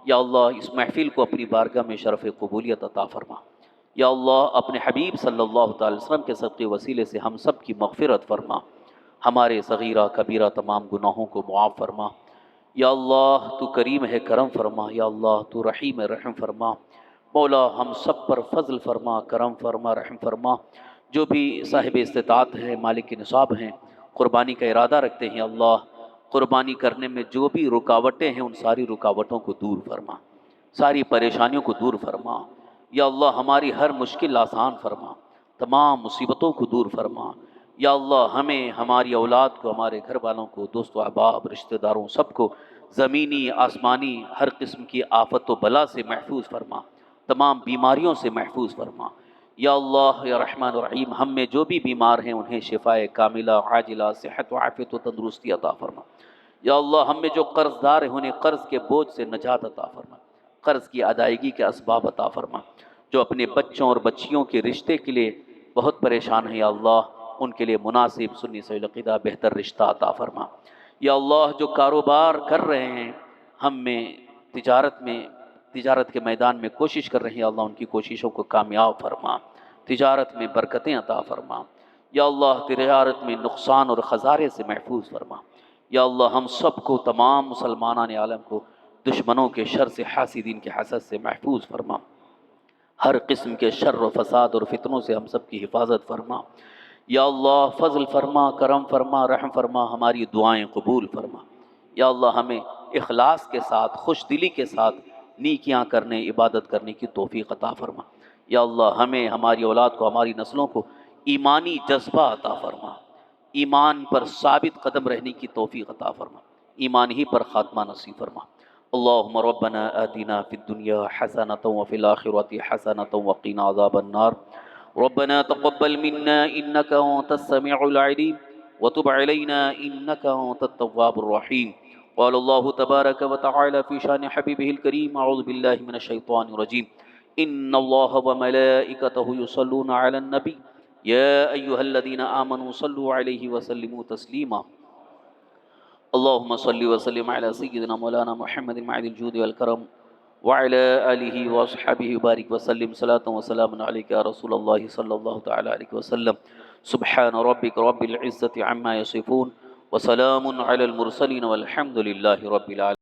یا اللہ اس محفل کو اپنی بارگاہ میں شرف قبولیت عطا فرما۔ یا اللہ اپنے حبیب صلی اللہ تعالی وسلم کے صدقے وسیلے سے ہم سب کی مغفرت فرما، ہمارے صغیرہ کبیرہ تمام گناہوں کو معاف فرما۔ یا اللہ تو کریم ہے، کرم فرما۔ یا اللہ تو رحیم ہے، رحم فرما۔ مولا ہم سب پر فضل فرما، کرم فرما، رحم فرما۔ جو بھی صاحب استطاعت ہیں، مالک نصاب ہیں، قربانی کا ارادہ رکھتے ہیں، اللہ قربانی کرنے میں جو بھی رکاوٹیں ہیں ان ساری رکاوٹوں کو دور فرما، ساری پریشانیوں کو دور فرما۔ یا اللہ ہماری ہر مشکل آسان فرما، تمام مصیبتوں کو دور فرما۔ یا اللہ ہمیں، ہماری اولاد کو، ہمارے گھر والوں کو، دوست و احباب، رشتہ داروں سب کو زمینی آسمانی ہر قسم کی آفت و بلا سے محفوظ فرما، تمام بیماریوں سے محفوظ فرما۔ یا اللہ یا رحمن الرحیم ہم میں جو بھی بیمار ہیں انہیں شفاء کاملہ عاجلہ، صحت و عافیت و تندرستی عطا فرما۔ یا اللہ ہم میں جو قرض دار ہیں انہیں قرض کے بوجھ سے نجات عطا فرما، قرض کی ادائیگی کے اسباب عطا فرما۔ جو اپنے بچوں اور بچیوں کے رشتے کے لیے بہت پریشان ہیں، یا اللہ ان کے لیے مناسب سنی صحیح العقیدہ بہتر رشتہ عطا فرما۔ یا اللہ جو کاروبار کر رہے ہیں، ہم میں تجارت کے میدان میں کوشش کر رہے ہیں، یا اللہ ان کی کوششوں کو کامیاب فرما، تجارت میں برکتیں عطا فرما۔ یا اللہ تجارت میں نقصان اور خسارے سے محفوظ فرما۔ یا اللہ ہم سب کو، تمام مسلمانان عالم کو دشمنوں کے شر سے، حاسدین کے حسد سے محفوظ فرما، ہر قسم کے شر و فساد اور فتنوں سے ہم سب کی حفاظت فرما۔ یا اللہ فضل فرما، کرم فرما، رحم فرما، ہماری دعائیں قبول فرما۔ یا اللہ ہمیں اخلاص کے ساتھ، خوش دلی کے ساتھ نیکیاں کرنے، عبادت کرنے کی توفیق عطا فرما۔ یا اللہ ہمیں، ہماری اولاد کو، ہماری نسلوں کو ایمانی جذبہ عطا فرما، ایمان پر ثابت قدم رہنے کی توفیق عطا فرما، ایمان ہی پر خاتمہ نصیب فرما۔ اللہم ربنا آتنا فی الدنیا حسنۃ وفی الآخرۃ حسنۃ وقنا عذاب النار۔ ربنا تقبل منا انك انت السميع العليم وتب علينا انك انت التواب الرحيم۔ قال الله تبارك وتعالى في شان حبيبه الكريم، اعوذ بالله من الشيطان الرجيم، ان الله وملائكته يصلون على النبي يا ايها الذين امنوا صلوا عليه وسلموا تسليما۔ اللهم صل وسلم على سيدنا مولانا محمد معدن الجود والكرم وعلى آلہ واصحابہ بارک وسلم، صلاۃ و سلام علیک یا رسول اللہ صلی اللہ تعالی علیہ وسلم۔ سبحان ربک رب العزة عما یصفون وسلام علی المرسلین والحمد للہ رب العالمین۔